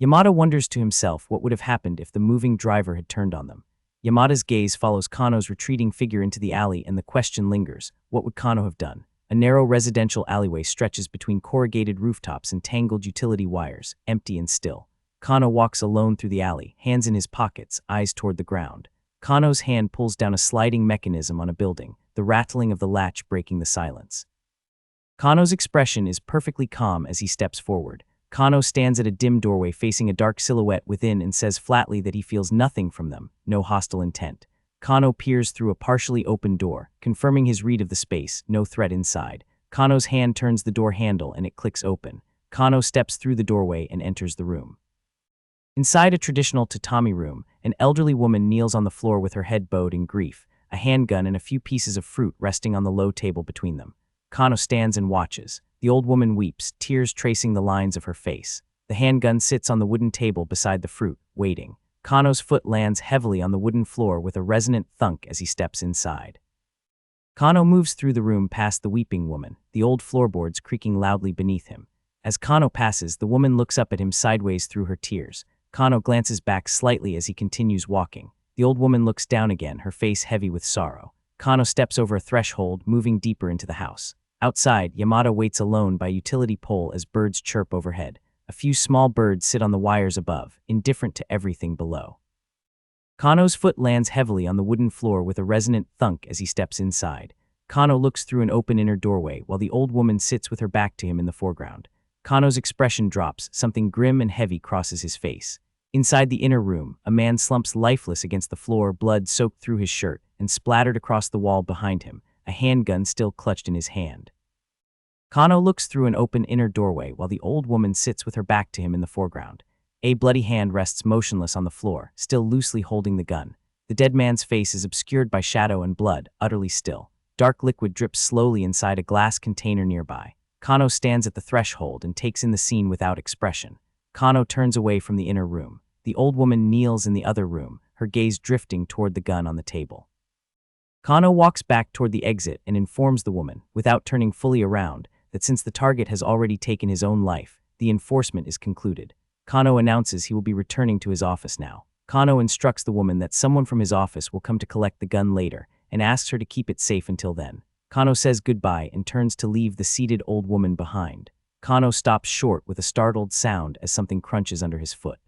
Yamada wonders to himself what would have happened if the moving driver had turned on them. Yamada's gaze follows Kano's retreating figure into the alley and the question lingers, what would Kano have done? A narrow residential alleyway stretches between corrugated rooftops and tangled utility wires, empty and still. Kano walks alone through the alley, hands in his pockets, eyes toward the ground. Kano's hand pulls down a sliding mechanism on a building, the rattling of the latch breaking the silence. Kano's expression is perfectly calm as he steps forward. Kano stands at a dim doorway facing a dark silhouette within and says flatly that he feels nothing from them, no hostile intent. Kano peers through a partially open door, confirming his read of the space, no threat inside. Kano's hand turns the door handle and it clicks open. Kano steps through the doorway and enters the room. Inside a traditional tatami room, an elderly woman kneels on the floor with her head bowed in grief, a handgun and a few pieces of fruit resting on the low table between them. Kano stands and watches. The old woman weeps, tears tracing the lines of her face. The handgun sits on the wooden table beside the fruit, waiting. Kano's foot lands heavily on the wooden floor with a resonant thunk as he steps inside. Kano moves through the room past the weeping woman, the old floorboards creaking loudly beneath him. As Kano passes, the woman looks up at him sideways through her tears. Kano glances back slightly as he continues walking. The old woman looks down again, her face heavy with sorrow. Kano steps over a threshold, moving deeper into the house. Outside, Yamada waits alone by a utility pole as birds chirp overhead. A few small birds sit on the wires above, indifferent to everything below. Kano's foot lands heavily on the wooden floor with a resonant thunk as he steps inside. Kano looks through an open inner doorway while the old woman sits with her back to him in the foreground. Kano's expression drops, something grim and heavy crosses his face. Inside the inner room, a man slumps lifeless against the floor, blood soaked through his shirt and splattered across the wall behind him, a handgun still clutched in his hand. Kano looks through an open inner doorway while the old woman sits with her back to him in the foreground. A bloody hand rests motionless on the floor, still loosely holding the gun. The dead man's face is obscured by shadow and blood, utterly still. Dark liquid drips slowly inside a glass container nearby. Kano stands at the threshold and takes in the scene without expression. Kano turns away from the inner room. The old woman kneels in the other room, her gaze drifting toward the gun on the table. Kano walks back toward the exit and informs the woman, without turning fully around, that since the target has already taken his own life, the enforcement is concluded. Kano announces he will be returning to his office now. Kano instructs the woman that someone from his office will come to collect the gun later and asks her to keep it safe until then. Kano says goodbye and turns to leave the seated old woman behind. Kano stops short with a startled sound as something crunches under his foot.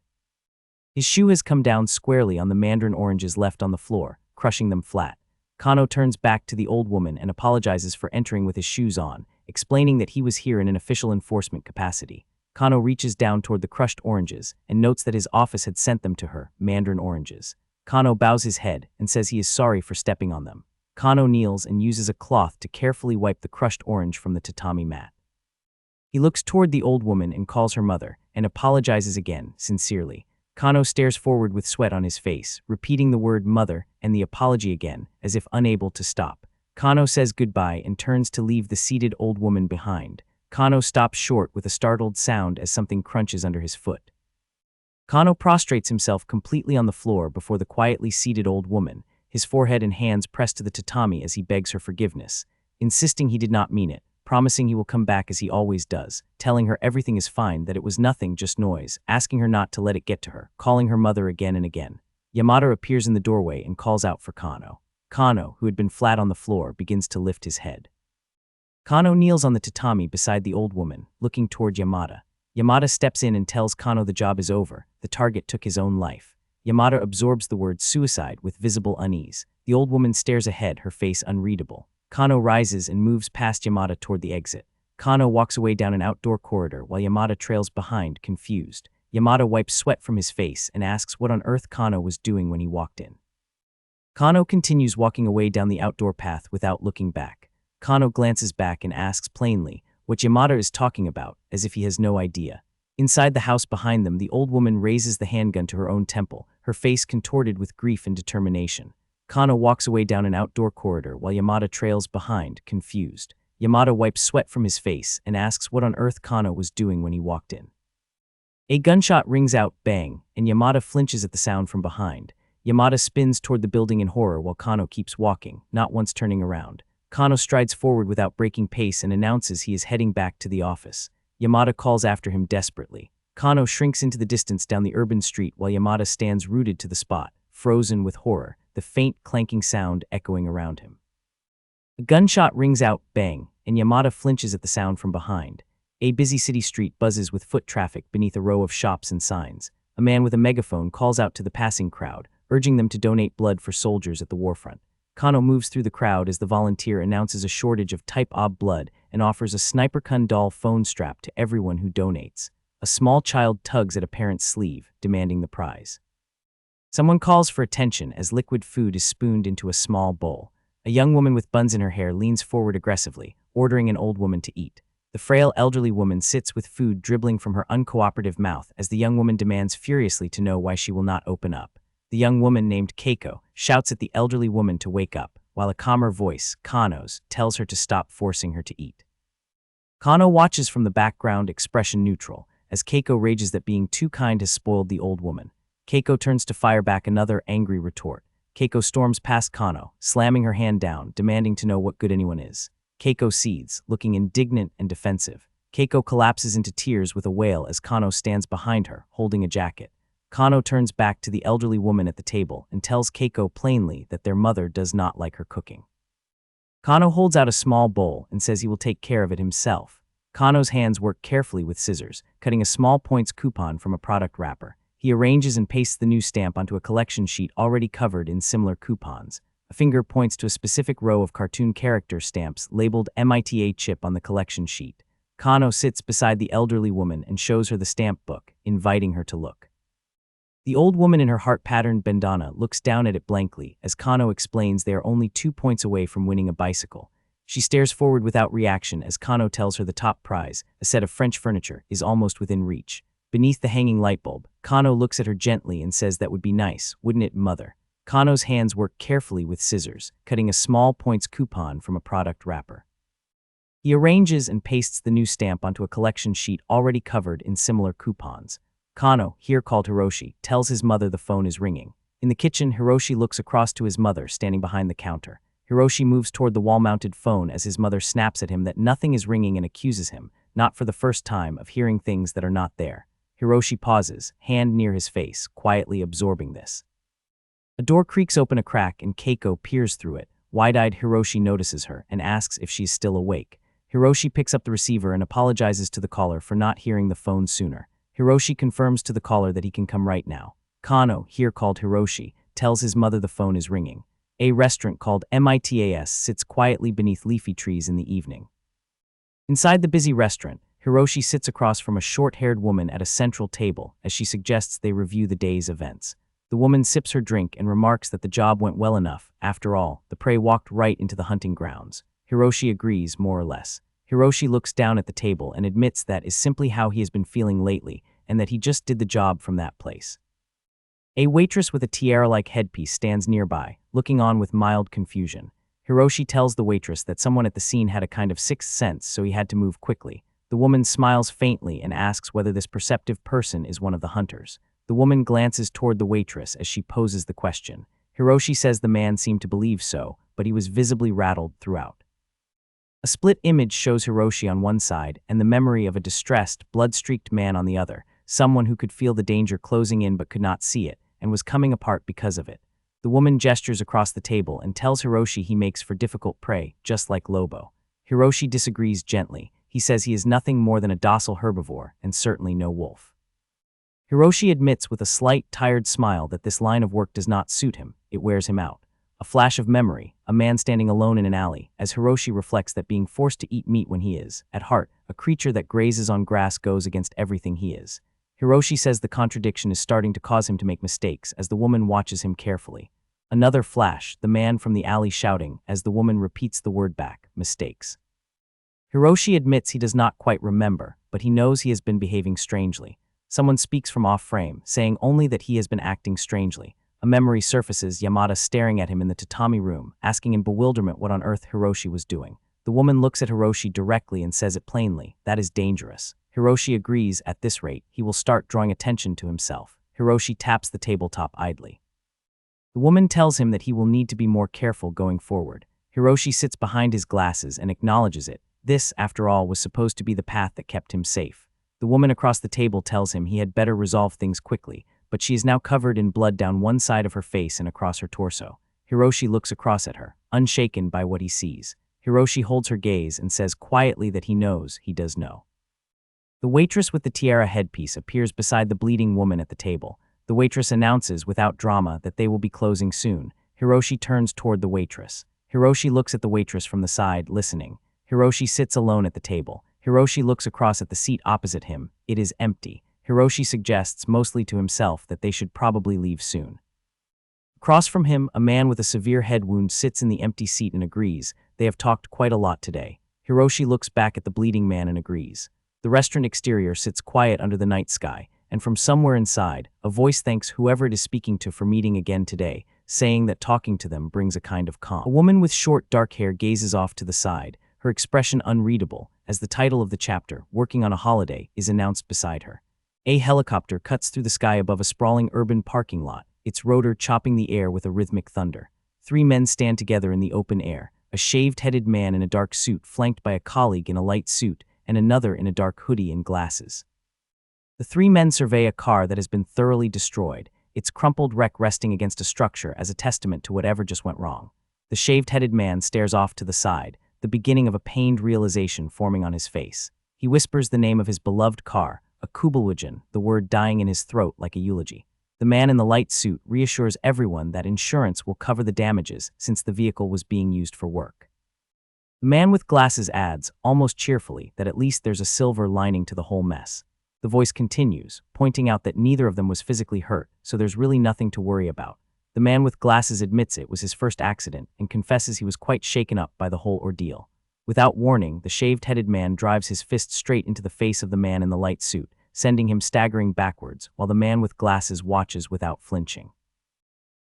His shoe has come down squarely on the mandarin oranges left on the floor, crushing them flat. Kano turns back to the old woman and apologizes for entering with his shoes on, explaining that he was here in an official enforcement capacity. Kano reaches down toward the crushed oranges and notes that his office had sent them to her, mandarin oranges. Kano bows his head and says he is sorry for stepping on them. Kano kneels and uses a cloth to carefully wipe the crushed orange from the tatami mat. He looks toward the old woman and calls her mother, and apologizes again, sincerely. Kano stares forward with sweat on his face, repeating the word mother and the apology again, as if unable to stop. Kano says goodbye and turns to leave the seated old woman behind. Kano stops short with a startled sound as something crunches under his foot. Kano prostrates himself completely on the floor before the quietly seated old woman, his forehead and hands pressed to the tatami as he begs her forgiveness, insisting he did not mean it, promising he will come back as he always does, telling her everything is fine, that it was nothing, just noise, asking her not to let it get to her, calling her mother again and again. Yamada appears in the doorway and calls out for Kano. Kano, who had been flat on the floor, begins to lift his head. Kano kneels on the tatami beside the old woman, looking toward Yamada. Yamada steps in and tells Kano the job is over, the target took his own life. Yamada absorbs the word suicide with visible unease. The old woman stares ahead, her face unreadable. Kano rises and moves past Yamada toward the exit. Kano walks away down an outdoor corridor while Yamada trails behind, confused. Yamada wipes sweat from his face and asks what on earth Kano was doing when he walked in. Kano continues walking away down the outdoor path without looking back. Kano glances back and asks plainly what Yamada is talking about, as if he has no idea. Inside the house behind them, the old woman raises the handgun to her own temple, her face contorted with grief and determination. Kano walks away down an outdoor corridor while Yamada trails behind, confused. Yamada wipes sweat from his face and asks what on earth Kano was doing when he walked in. A gunshot rings out, bang, and Yamada flinches at the sound from behind. Yamada spins toward the building in horror while Kano keeps walking, not once turning around. Kano strides forward without breaking pace and announces he is heading back to the office. Yamada calls after him desperately. Kano shrinks into the distance down the urban street while Yamada stands rooted to the spot, frozen with horror, the faint clanking sound echoing around him. A gunshot rings out, bang, and Yamada flinches at the sound from behind. A busy city street buzzes with foot traffic beneath a row of shops and signs. A man with a megaphone calls out to the passing crowd, urging them to donate blood for soldiers at the warfront. Kano moves through the crowd as the volunteer announces a shortage of Type AB blood and offers a sniper gun doll phone strap to everyone who donates. A small child tugs at a parent's sleeve, demanding the prize. Someone calls for attention as liquid food is spooned into a small bowl. A young woman with buns in her hair leans forward aggressively, ordering an old woman to eat. The frail elderly woman sits with food dribbling from her uncooperative mouth as the young woman demands furiously to know why she will not open up. The young woman named Keiko shouts at the elderly woman to wake up, while a calmer voice, Kano's, tells her to stop forcing her to eat. Kano watches from the background, expression neutral, as Keiko rages that being too kind has spoiled the old woman. Keiko turns to fire back another angry retort. Keiko storms past Kano, slamming her hand down, demanding to know what good anyone is. Keiko seethes, looking indignant and defensive. Keiko collapses into tears with a wail as Kano stands behind her, holding a jacket. Kano turns back to the elderly woman at the table and tells Keiko plainly that their mother does not like her cooking. Kano holds out a small bowl and says he will take care of it himself. Kano's hands work carefully with scissors, cutting a small points coupon from a product wrapper. He arranges and pastes the new stamp onto a collection sheet already covered in similar coupons. A finger points to a specific row of cartoon character stamps labeled MITA chip on the collection sheet. Kano sits beside the elderly woman and shows her the stamp book, inviting her to look. The old woman in her heart-patterned bandana looks down at it blankly as Kano explains they are only 2 points away from winning a bicycle. She stares forward without reaction as Kano tells her the top prize, a set of French furniture, is almost within reach. Beneath the hanging light bulb, Kano looks at her gently and says that would be nice, wouldn't it, mother? Kano's hands work carefully with scissors, cutting a small points coupon from a product wrapper. He arranges and pastes the new stamp onto a collection sheet already covered in similar coupons. Kano, here called Hiroshi, tells his mother the phone is ringing. In the kitchen, Hiroshi looks across to his mother standing behind the counter. Hiroshi moves toward the wall-mounted phone as his mother snaps at him that nothing is ringing and accuses him, not for the first time, of hearing things that are not there. Hiroshi pauses, hand near his face, quietly absorbing this. A door creaks open a crack and Keiko peers through it. Wide-eyed Hiroshi notices her and asks if she's still awake. Hiroshi picks up the receiver and apologizes to the caller for not hearing the phone sooner. Hiroshi confirms to the caller that he can come right now. Kano, here called Hiroshi, tells his mother the phone is ringing. A restaurant called MITAS sits quietly beneath leafy trees in the evening. Inside the busy restaurant, Hiroshi sits across from a short-haired woman at a central table as she suggests they review the day's events. The woman sips her drink and remarks that the job went well enough. After all, the prey walked right into the hunting grounds. Hiroshi agrees, more or less. Hiroshi looks down at the table and admits that is simply how he has been feeling lately, and that he just did the job from that place. A waitress with a tiara-like headpiece stands nearby, looking on with mild confusion. Hiroshi tells the waitress that someone at the scene had a kind of sixth sense, so he had to move quickly. The woman smiles faintly and asks whether this perceptive person is one of the hunters. The woman glances toward the waitress as she poses the question. Hiroshi says the man seemed to believe so, but he was visibly rattled throughout. A split image shows Hiroshi on one side and the memory of a distressed, blood-streaked man on the other, someone who could feel the danger closing in but could not see it, and was coming apart because of it. The woman gestures across the table and tells Hiroshi he makes for difficult prey, just like Lobo. Hiroshi disagrees gently. He says he is nothing more than a docile herbivore, and certainly no wolf. Hiroshi admits with a slight, tired smile that this line of work does not suit him, it wears him out. A flash of memory, a man standing alone in an alley, as Hiroshi reflects that being forced to eat meat when he is, at heart, a creature that grazes on grass goes against everything he is. Hiroshi says the contradiction is starting to cause him to make mistakes as the woman watches him carefully. Another flash, the man from the alley shouting as the woman repeats the word back, mistakes. Hiroshi admits he does not quite remember, but he knows he has been behaving strangely. Someone speaks from off-frame, saying only that he has been acting strangely. A memory surfaces, Yamada staring at him in the tatami room, asking in bewilderment what on earth Hiroshi was doing. The woman looks at Hiroshi directly and says it plainly, that is dangerous. Hiroshi agrees. At this rate, he will start drawing attention to himself. Hiroshi taps the tabletop idly. The woman tells him that he will need to be more careful going forward. Hiroshi sits behind his glasses and acknowledges it. This, after all, was supposed to be the path that kept him safe. The woman across the table tells him he had better resolve things quickly, but she is now covered in blood down one side of her face and across her torso. Hiroshi looks across at her, unshaken by what he sees. Hiroshi holds her gaze and says quietly that he knows he does know. The waitress with the tiara headpiece appears beside the bleeding woman at the table. The waitress announces without drama that they will be closing soon. Hiroshi turns toward the waitress. Hiroshi looks at the waitress from the side, listening. Hiroshi sits alone at the table. Hiroshi looks across at the seat opposite him. It is empty. Hiroshi suggests, mostly to himself, that they should probably leave soon. Across from him, a man with a severe head wound sits in the empty seat and agrees. They have talked quite a lot today. Hiroshi looks back at the bleeding man and agrees. The restaurant exterior sits quiet under the night sky, and from somewhere inside, a voice thanks whoever it is speaking to for meeting again today. saying that talking to them brings a kind of calm. A woman with short, dark hair gazes off to the side, her expression unreadable, as the title of the chapter, Working on a Holiday, is announced beside her. A helicopter cuts through the sky above a sprawling urban parking lot, its rotor chopping the air with a rhythmic thunder. 3 men stand together in the open air, a shaved-headed man in a dark suit flanked by a colleague in a light suit and another in a dark hoodie and glasses. The 3 men survey a car that has been thoroughly destroyed, its crumpled wreck resting against a structure as a testament to whatever just went wrong. The shaved-headed man stares off to the side, the beginning of a pained realization forming on his face. He whispers the name of his beloved car, a Kubelwagen, the word dying in his throat like a eulogy. The man in the light suit reassures everyone that insurance will cover the damages since the vehicle was being used for work. The man with glasses adds, almost cheerfully, that at least there's a silver lining to the whole mess. The voice continues, pointing out that neither of them was physically hurt, so there's really nothing to worry about. The man with glasses admits it was his first accident and confesses he was quite shaken up by the whole ordeal. Without warning, the shaved-headed man drives his fist straight into the face of the man in the light suit, sending him staggering backwards, while the man with glasses watches without flinching.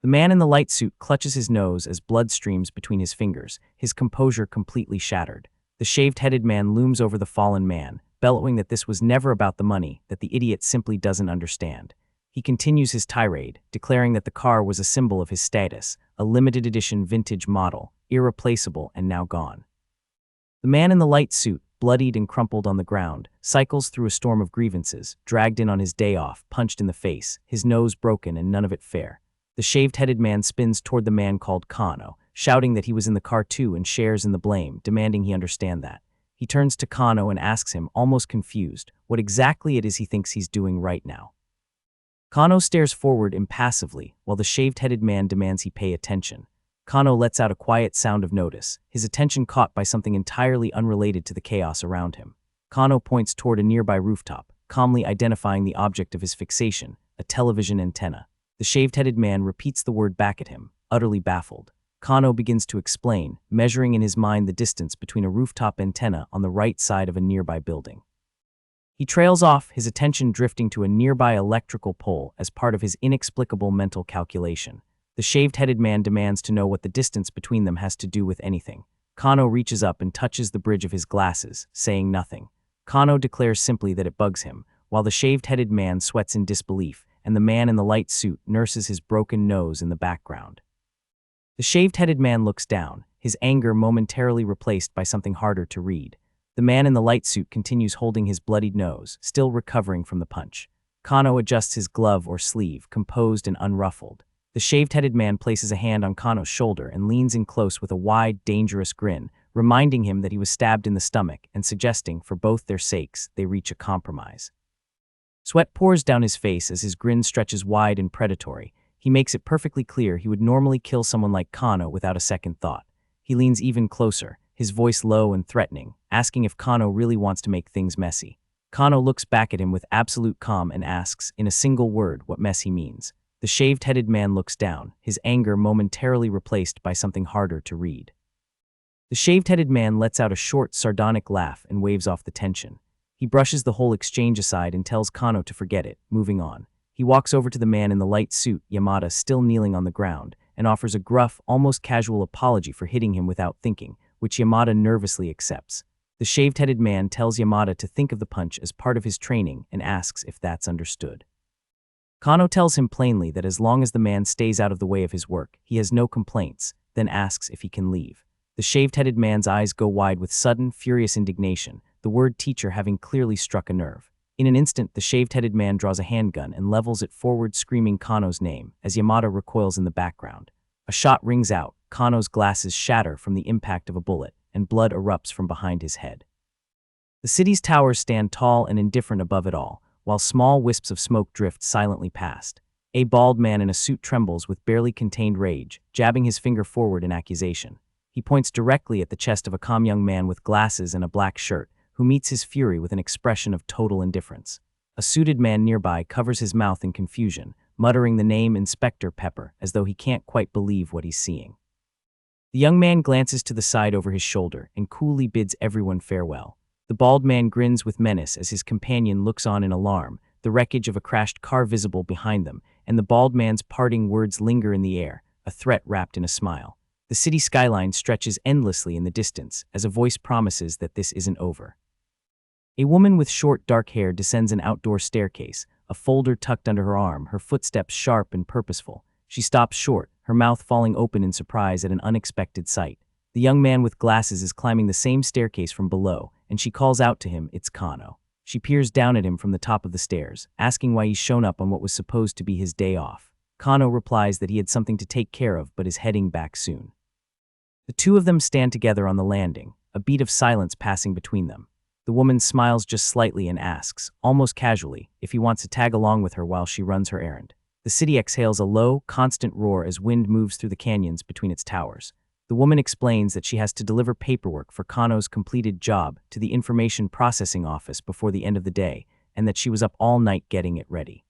The man in the light suit clutches his nose as blood streams between his fingers, his composure completely shattered. The shaved-headed man looms over the fallen man, bellowing that this was never about the money, that the idiot simply doesn't understand. He continues his tirade, declaring that the car was a symbol of his status, a limited edition vintage model, irreplaceable and now gone. The man in the light suit, bloodied and crumpled on the ground, cycles through a storm of grievances, dragged in on his day off, punched in the face, his nose broken and none of it fair. The shaved-headed man spins toward the man called Kano, shouting that he was in the car too and shares in the blame, demanding he understand that. He turns to Kano and asks him, almost confused, what exactly it is he thinks he's doing right now. Kano stares forward impassively, while the shaved-headed man demands he pay attention. Kano lets out a quiet sound of notice, his attention caught by something entirely unrelated to the chaos around him. Kano points toward a nearby rooftop, calmly identifying the object of his fixation, a television antenna. The shaved-headed man repeats the word back at him, utterly baffled. Kano begins to explain, measuring in his mind the distance between a rooftop antenna on the right side of a nearby building. He trails off, his attention drifting to a nearby electrical pole as part of his inexplicable mental calculation. The shaved-headed man demands to know what the distance between them has to do with anything. Kano reaches up and touches the bridge of his glasses, saying nothing. Kano declares simply that it bugs him, while the shaved-headed man sweats in disbelief, and the man in the light suit nurses his broken nose in the background. The shaved-headed man looks down, his anger momentarily replaced by something harder to read. The man in the light suit continues holding his bloodied nose, still recovering from the punch. Kano adjusts his glove or sleeve, composed and unruffled. The shaved-headed man places a hand on Kano's shoulder and leans in close with a wide, dangerous grin, reminding him that he was stabbed in the stomach and suggesting, for both their sakes, they reach a compromise. Sweat pours down his face as his grin stretches wide and predatory. He makes it perfectly clear he would normally kill someone like Kano without a second thought. He leans even closer, his voice low and threatening, asking if Kano really wants to make things messy. Kano looks back at him with absolute calm and asks, in a single word, what mess he means. The shaved-headed man looks down, his anger momentarily replaced by something harder to read. The shaved-headed man lets out a short, sardonic laugh and waves off the tension. He brushes the whole exchange aside and tells Kano to forget it, moving on. He walks over to the man in the light suit, Yamada, still kneeling on the ground, and offers a gruff, almost casual apology for hitting him without thinking, which Yamada nervously accepts. The shaved-headed man tells Yamada to think of the punch as part of his training and asks if that's understood. Kano tells him plainly that as long as the man stays out of the way of his work, he has no complaints, then asks if he can leave. The shaved-headed man's eyes go wide with sudden, furious indignation, the word teacher having clearly struck a nerve. In an instant, the shaved-headed man draws a handgun and levels it forward, screaming Kano's name, as Yamada recoils in the background. A shot rings out, Kano's glasses shatter from the impact of a bullet, and blood erupts from behind his head. The city's towers stand tall and indifferent above it all, while small wisps of smoke drift silently past. A bald man in a suit trembles with barely contained rage, jabbing his finger forward in accusation. He points directly at the chest of a calm young man with glasses and a black shirt, who meets his fury with an expression of total indifference. A suited man nearby covers his mouth in confusion, muttering the name Inspector Pepper, as though he can't quite believe what he's seeing. The young man glances to the side over his shoulder and coolly bids everyone farewell. The bald man grins with menace as his companion looks on in alarm, the wreckage of a crashed car visible behind them, and the bald man's parting words linger in the air. a threat wrapped in a smile. The city skyline stretches endlessly in the distance as a voice promises that this isn't over. A woman with short, dark hair descends an outdoor staircase, a folder tucked under her arm, her footsteps sharp and purposeful. She stops short, her mouth falling open in surprise at an unexpected sight. The young man with glasses is climbing the same staircase from below, and she calls out to him, "It's Kano." She peers down at him from the top of the stairs, asking why he's shown up on what was supposed to be his day off. Kano replies that he had something to take care of but is heading back soon. The two of them stand together on the landing, a beat of silence passing between them. The woman smiles just slightly and asks, almost casually, if he wants to tag along with her while she runs her errand. The city exhales a low, constant roar as wind moves through the canyons between its towers. The woman explains that she has to deliver paperwork for Kano's completed job to the information processing office before the end of the day, and that she was up all night getting it ready.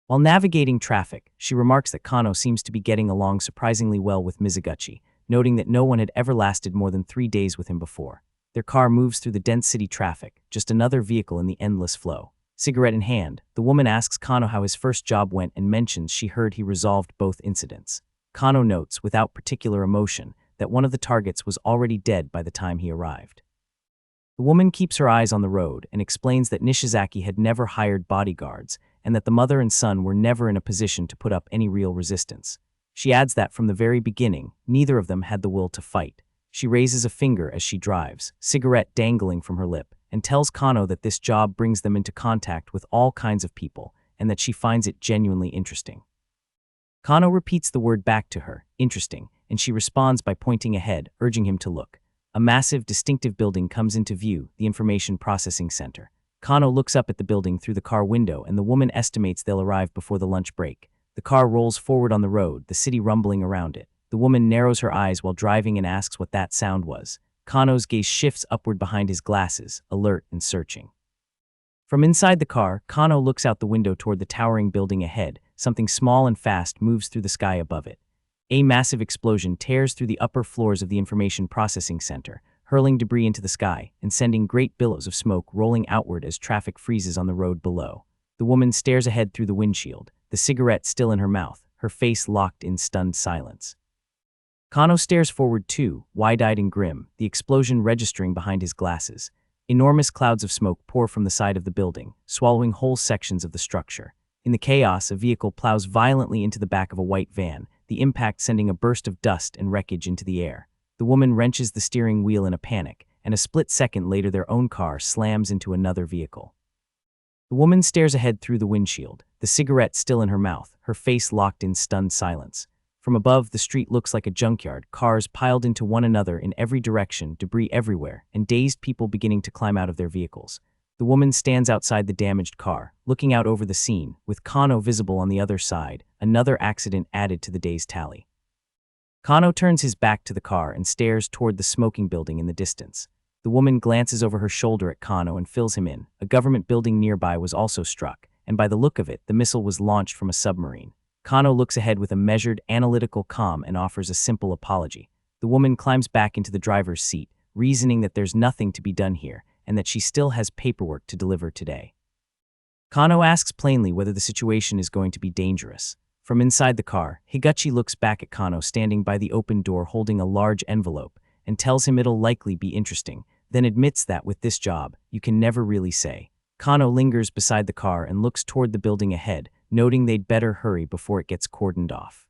While navigating traffic, she remarks that Kano seems to be getting along surprisingly well with Mizuguchi, noting that no one had ever lasted more than 3 days with him before. Their car moves through the dense city traffic, just another vehicle in the endless flow. Cigarette in hand, the woman asks Kano how his first job went and mentions she heard he resolved both incidents. Kano notes, without particular emotion, that one of the targets was already dead by the time he arrived. The woman keeps her eyes on the road and explains that Nishizaki had never hired bodyguards and that the mother and son were never in a position to put up any real resistance. She adds that from the very beginning, neither of them had the will to fight. She raises a finger as she drives, cigarette dangling from her lip, and tells Kano that this job brings them into contact with all kinds of people and that she finds it genuinely interesting. Kano repeats the word back to her, interesting, and she responds by pointing ahead, urging him to look. A massive, distinctive building comes into view, the Information Processing Center. Kano looks up at the building through the car window and the woman estimates they'll arrive before the lunch break. The car rolls forward on the road, the city rumbling around it. The woman narrows her eyes while driving and asks what that sound was. Kano's gaze shifts upward behind his glasses, alert and searching. From inside the car, Kano looks out the window toward the towering building ahead. Something small and fast moves through the sky above it. A massive explosion tears through the upper floors of the Information Processing Center, hurling debris into the sky and sending great billows of smoke rolling outward as traffic freezes on the road below. The woman stares ahead through the windshield, the cigarette still in her mouth, her face locked in stunned silence. Kano stares forward too, wide-eyed and grim, the explosion registering behind his glasses. Enormous clouds of smoke pour from the side of the building, swallowing whole sections of the structure. In the chaos, a vehicle plows violently into the back of a white van, the impact sending a burst of dust and wreckage into the air. The woman wrenches the steering wheel in a panic, and a split second later their own car slams into another vehicle. The woman stares ahead through the windshield, the cigarette still in her mouth, her face locked in stunned silence. From above, the street looks like a junkyard, cars piled into one another in every direction, debris everywhere, and dazed people beginning to climb out of their vehicles. The woman stands outside the damaged car, looking out over the scene, with Kano visible on the other side, another accident added to the day's tally. Kano turns his back to the car and stares toward the smoking building in the distance. The woman glances over her shoulder at Kano and fills him in. A government building nearby was also struck, and by the look of it, the missile was launched from a submarine. Kano looks ahead with a measured, analytical calm and offers a simple apology. The woman climbs back into the driver's seat, reasoning that there's nothing to be done here, and that she still has paperwork to deliver today. Kano asks plainly whether the situation is going to be dangerous. From inside the car, Higuchi looks back at Kano standing by the open door holding a large envelope, and tells him it'll likely be interesting, then admits that with this job, you can never really say. Kano lingers beside the car and looks toward the building ahead, noting they'd better hurry before it gets cordoned off.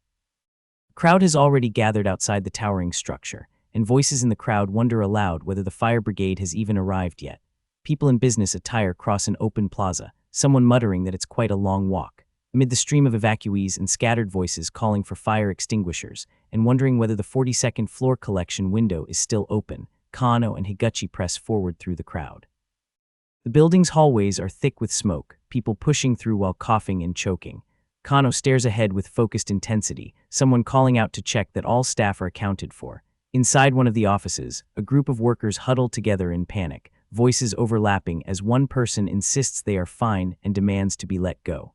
The crowd has already gathered outside the towering structure, and voices in the crowd wonder aloud whether the fire brigade has even arrived yet. People in business attire cross an open plaza, someone muttering that it's quite a long walk. Amid the stream of evacuees and scattered voices calling for fire extinguishers, and wondering whether the 42nd floor collection window is still open, Kano and Higuchi press forward through the crowd. The building's hallways are thick with smoke, people pushing through while coughing and choking. Kano stares ahead with focused intensity, someone calling out to check that all staff are accounted for. Inside one of the offices, a group of workers huddle together in panic, voices overlapping as one person insists they are fine and demands to be let go.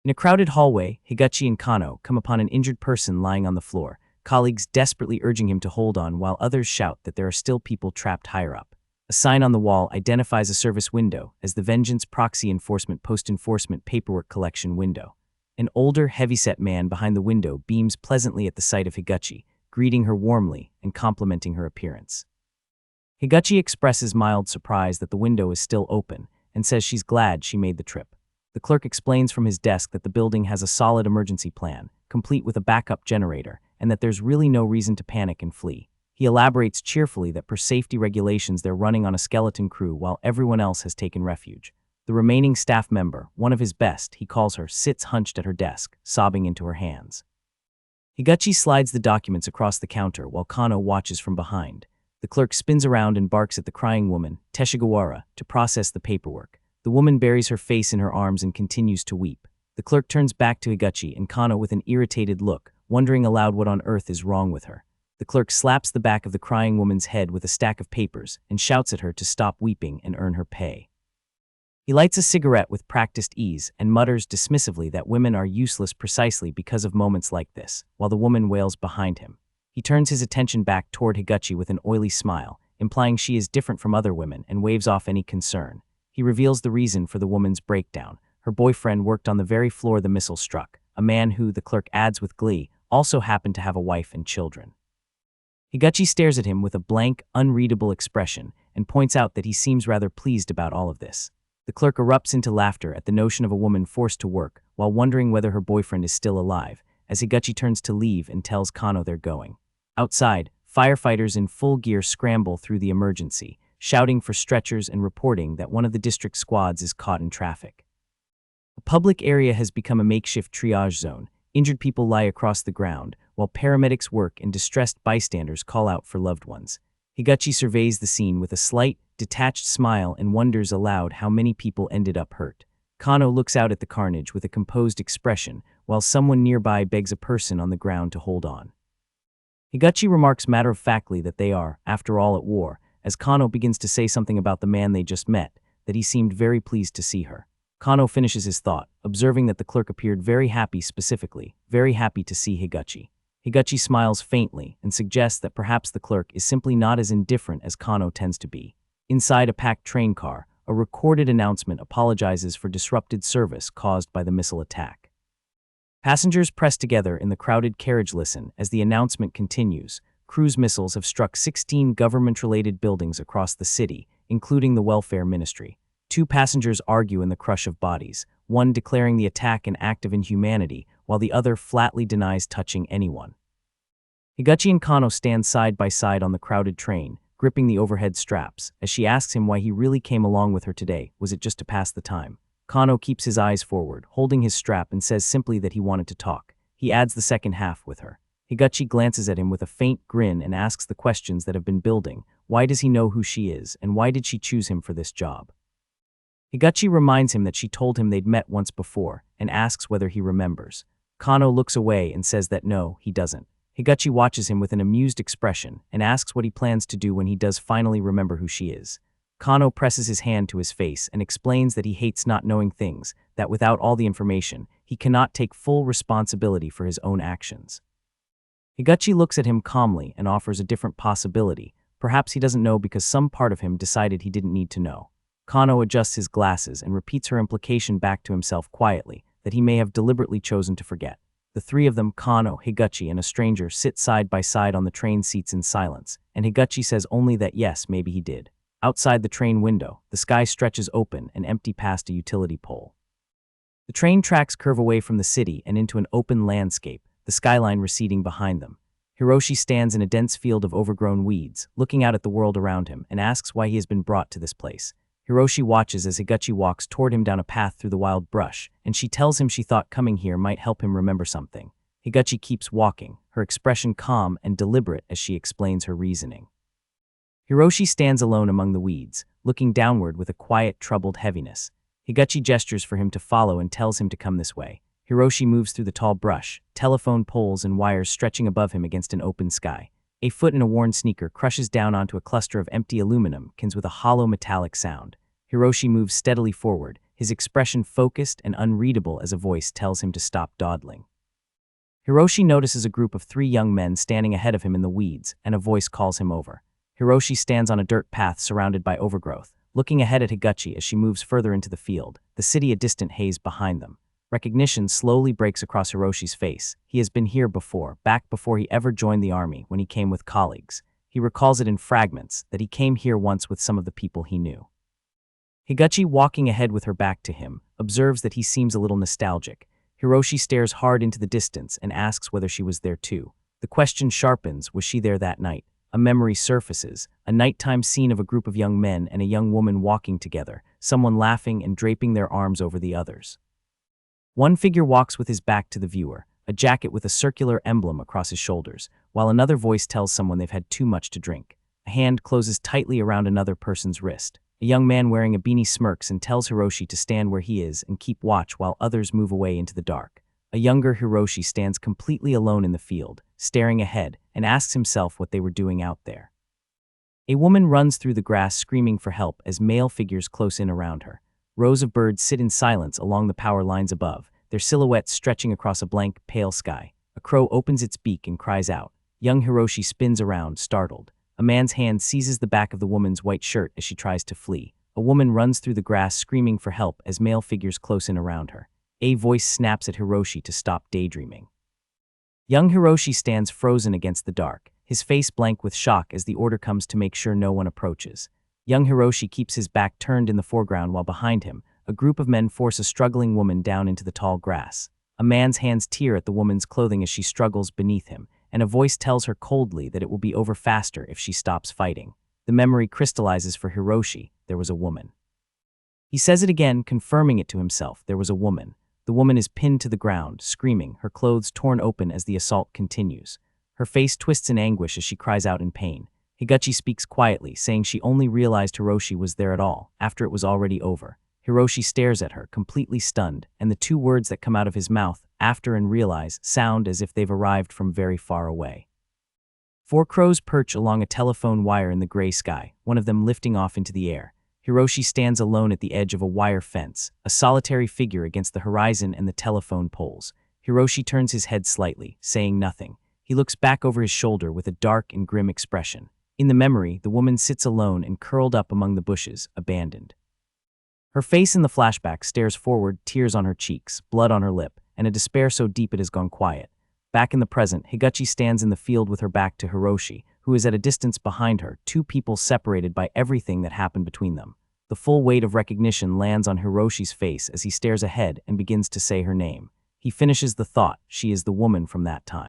In a crowded hallway, Higuchi and Kano come upon an injured person lying on the floor, colleagues desperately urging him to hold on while others shout that there are still people trapped higher up. A sign on the wall identifies a service window as the Vengeance Proxy Enforcement Post-Enforcement Paperwork Collection window. An older, heavyset man behind the window beams pleasantly at the sight of Higuchi, greeting her warmly and complimenting her appearance. Higuchi expresses mild surprise that the window is still open and says she's glad she made the trip. The clerk explains from his desk that the building has a solid emergency plan, complete with a backup generator, and that there's really no reason to panic and flee. He elaborates cheerfully that per safety regulations they're running on a skeleton crew while everyone else has taken refuge. The remaining staff member, one of his best, he calls her, sits hunched at her desk, sobbing into her hands. Higuchi slides the documents across the counter while Kano watches from behind. The clerk spins around and barks at the crying woman, Teshigawara, to process the paperwork. The woman buries her face in her arms and continues to weep. The clerk turns back to Higuchi and Kano with an irritated look, wondering aloud what on earth is wrong with her. The clerk slaps the back of the crying woman's head with a stack of papers and shouts at her to stop weeping and earn her pay. He lights a cigarette with practiced ease and mutters dismissively that women are useless precisely because of moments like this, while the woman wails behind him. He turns his attention back toward Higuchi with an oily smile, implying she is different from other women, and waves off any concern. He reveals the reason for the woman's breakdown. Her boyfriend worked on the very floor the missile struck, a man who, the clerk adds with glee, also happened to have a wife and children. Higuchi stares at him with a blank, unreadable expression and points out that he seems rather pleased about all of this. The clerk erupts into laughter at the notion of a woman forced to work while wondering whether her boyfriend is still alive, as Higuchi turns to leave and tells Kano they're going. Outside, firefighters in full gear scramble through the emergency, shouting for stretchers and reporting that one of the district squads is caught in traffic. A public area has become a makeshift triage zone. Injured people lie across the ground, while paramedics work and distressed bystanders call out for loved ones. Higuchi surveys the scene with a slight, detached smile and wonders aloud how many people ended up hurt. Kano looks out at the carnage with a composed expression, while someone nearby begs a person on the ground to hold on. Higuchi remarks matter-of-factly that they are, after all, at war, as Kano begins to say something about the man they just met, that he seemed very pleased to see her. Kano finishes his thought, observing that the clerk appeared very happy specifically, very happy to see Higuchi. Higuchi smiles faintly and suggests that perhaps the clerk is simply not as indifferent as Kano tends to be. Inside a packed train car, a recorded announcement apologizes for disrupted service caused by the missile attack. Passengers press together in the crowded carriage listen as the announcement continues. Cruise missiles have struck 16 government-related buildings across the city, including the welfare ministry. 2 passengers argue in the crush of bodies, one declaring the attack an act of inhumanity, while the other flatly denies touching anyone. Higuchi and Kano stand side by side on the crowded train, gripping the overhead straps, as she asks him why he really came along with her today. Was it just to pass the time? Kano keeps his eyes forward, holding his strap, and says simply that he wanted to talk. He adds the second half with her. Higuchi glances at him with a faint grin and asks the questions that have been building. Why does he know who she is, and why did she choose him for this job? Higuchi reminds him that she told him they'd met once before, and asks whether he remembers. Kano looks away and says that no, he doesn't. Higuchi watches him with an amused expression and asks what he plans to do when he does finally remember who she is. Kano presses his hand to his face and explains that he hates not knowing things, that without all the information, he cannot take full responsibility for his own actions. Higuchi looks at him calmly and offers a different possibility. Perhaps he doesn't know because some part of him decided he didn't need to know. Kano adjusts his glasses and repeats her implication back to himself quietly, that he may have deliberately chosen to forget. The 3 of them, Kano, Higuchi, and a stranger, sit side by side on the train seats in silence, and Higuchi says only that yes, maybe he did. Outside the train window, the sky stretches open and empty past a utility pole. The train tracks curve away from the city and into an open landscape, the skyline receding behind them. Hiroshi stands in a dense field of overgrown weeds, looking out at the world around him, and asks why he has been brought to this place. Hiroshi watches as Higuchi walks toward him down a path through the wild brush, and she tells him she thought coming here might help him remember something. Higuchi keeps walking, her expression calm and deliberate as she explains her reasoning. Hiroshi stands alone among the weeds, looking downward with a quiet, troubled heaviness. Higuchi gestures for him to follow and tells him to come this way. Hiroshi moves through the tall brush, telephone poles and wires stretching above him against an open sky. A foot in a worn sneaker crushes down onto a cluster of empty aluminum cans with a hollow metallic sound. Hiroshi moves steadily forward, his expression focused and unreadable as a voice tells him to stop dawdling. Hiroshi notices a group of 3 young men standing ahead of him in the weeds, and a voice calls him over. Hiroshi stands on a dirt path surrounded by overgrowth, looking ahead at Higuchi as she moves further into the field, the city a distant haze behind them. Recognition slowly breaks across Hiroshi's face. He has been here before, back before he ever joined the army, when he came with colleagues. He recalls it in fragments, that he came here once with some of the people he knew. Higuchi, walking ahead with her back to him, observes that he seems a little nostalgic. Hiroshi stares hard into the distance and asks whether she was there too. The question sharpens, was she there that night? A memory surfaces, a nighttime scene of a group of young men and a young woman walking together, someone laughing and draping their arms over the others. One figure walks with his back to the viewer, a jacket with a circular emblem across his shoulders, while another voice tells someone they've had too much to drink. A hand closes tightly around another person's wrist. A young man wearing a beanie smirks and tells Hiroshi to stand where he is and keep watch while others move away into the dark. A younger Hiroshi stands completely alone in the field, staring ahead, and asks himself what they were doing out there. A woman runs through the grass screaming for help as male figures close in around her. Rows of birds sit in silence along the power lines above, their silhouettes stretching across a blank, pale sky. A crow opens its beak and cries out. Young Hiroshi spins around, startled. A man's hand seizes the back of the woman's white shirt as she tries to flee. A woman runs through the grass screaming for help as male figures close in around her. A voice snaps at Hiroshi to stop daydreaming. Young Hiroshi stands frozen against the dark, his face blank with shock as the order comes to make sure no one approaches. Young Hiroshi keeps his back turned in the foreground while behind him, a group of men force a struggling woman down into the tall grass. A man's hands tear at the woman's clothing as she struggles beneath him, and a voice tells her coldly that it will be over faster if she stops fighting. The memory crystallizes for Hiroshi. There was a woman. He says it again, confirming it to himself. There was a woman. The woman is pinned to the ground, screaming, her clothes torn open as the assault continues. Her face twists in anguish as she cries out in pain. Higuchi speaks quietly, saying she only realized Hiroshi was there at all, after it was already over. Hiroshi stares at her, completely stunned, and the two words that come out of his mouth, after and realize, sound as if they've arrived from very far away. 4 crows perch along a telephone wire in the gray sky, one of them lifting off into the air. Hiroshi stands alone at the edge of a wire fence, a solitary figure against the horizon and the telephone poles. Hiroshi turns his head slightly, saying nothing. He looks back over his shoulder with a dark and grim expression. In the memory, the woman sits alone and curled up among the bushes, abandoned. Her face in the flashback stares forward, tears on her cheeks, blood on her lip, and a despair so deep it has gone quiet. Back in the present, Higuchi stands in the field with her back to Hiroshi, who is at a distance behind her, 2 people separated by everything that happened between them. The full weight of recognition lands on Hiroshi's face as he stares ahead and begins to say her name. He finishes the thought, she is the woman from that time.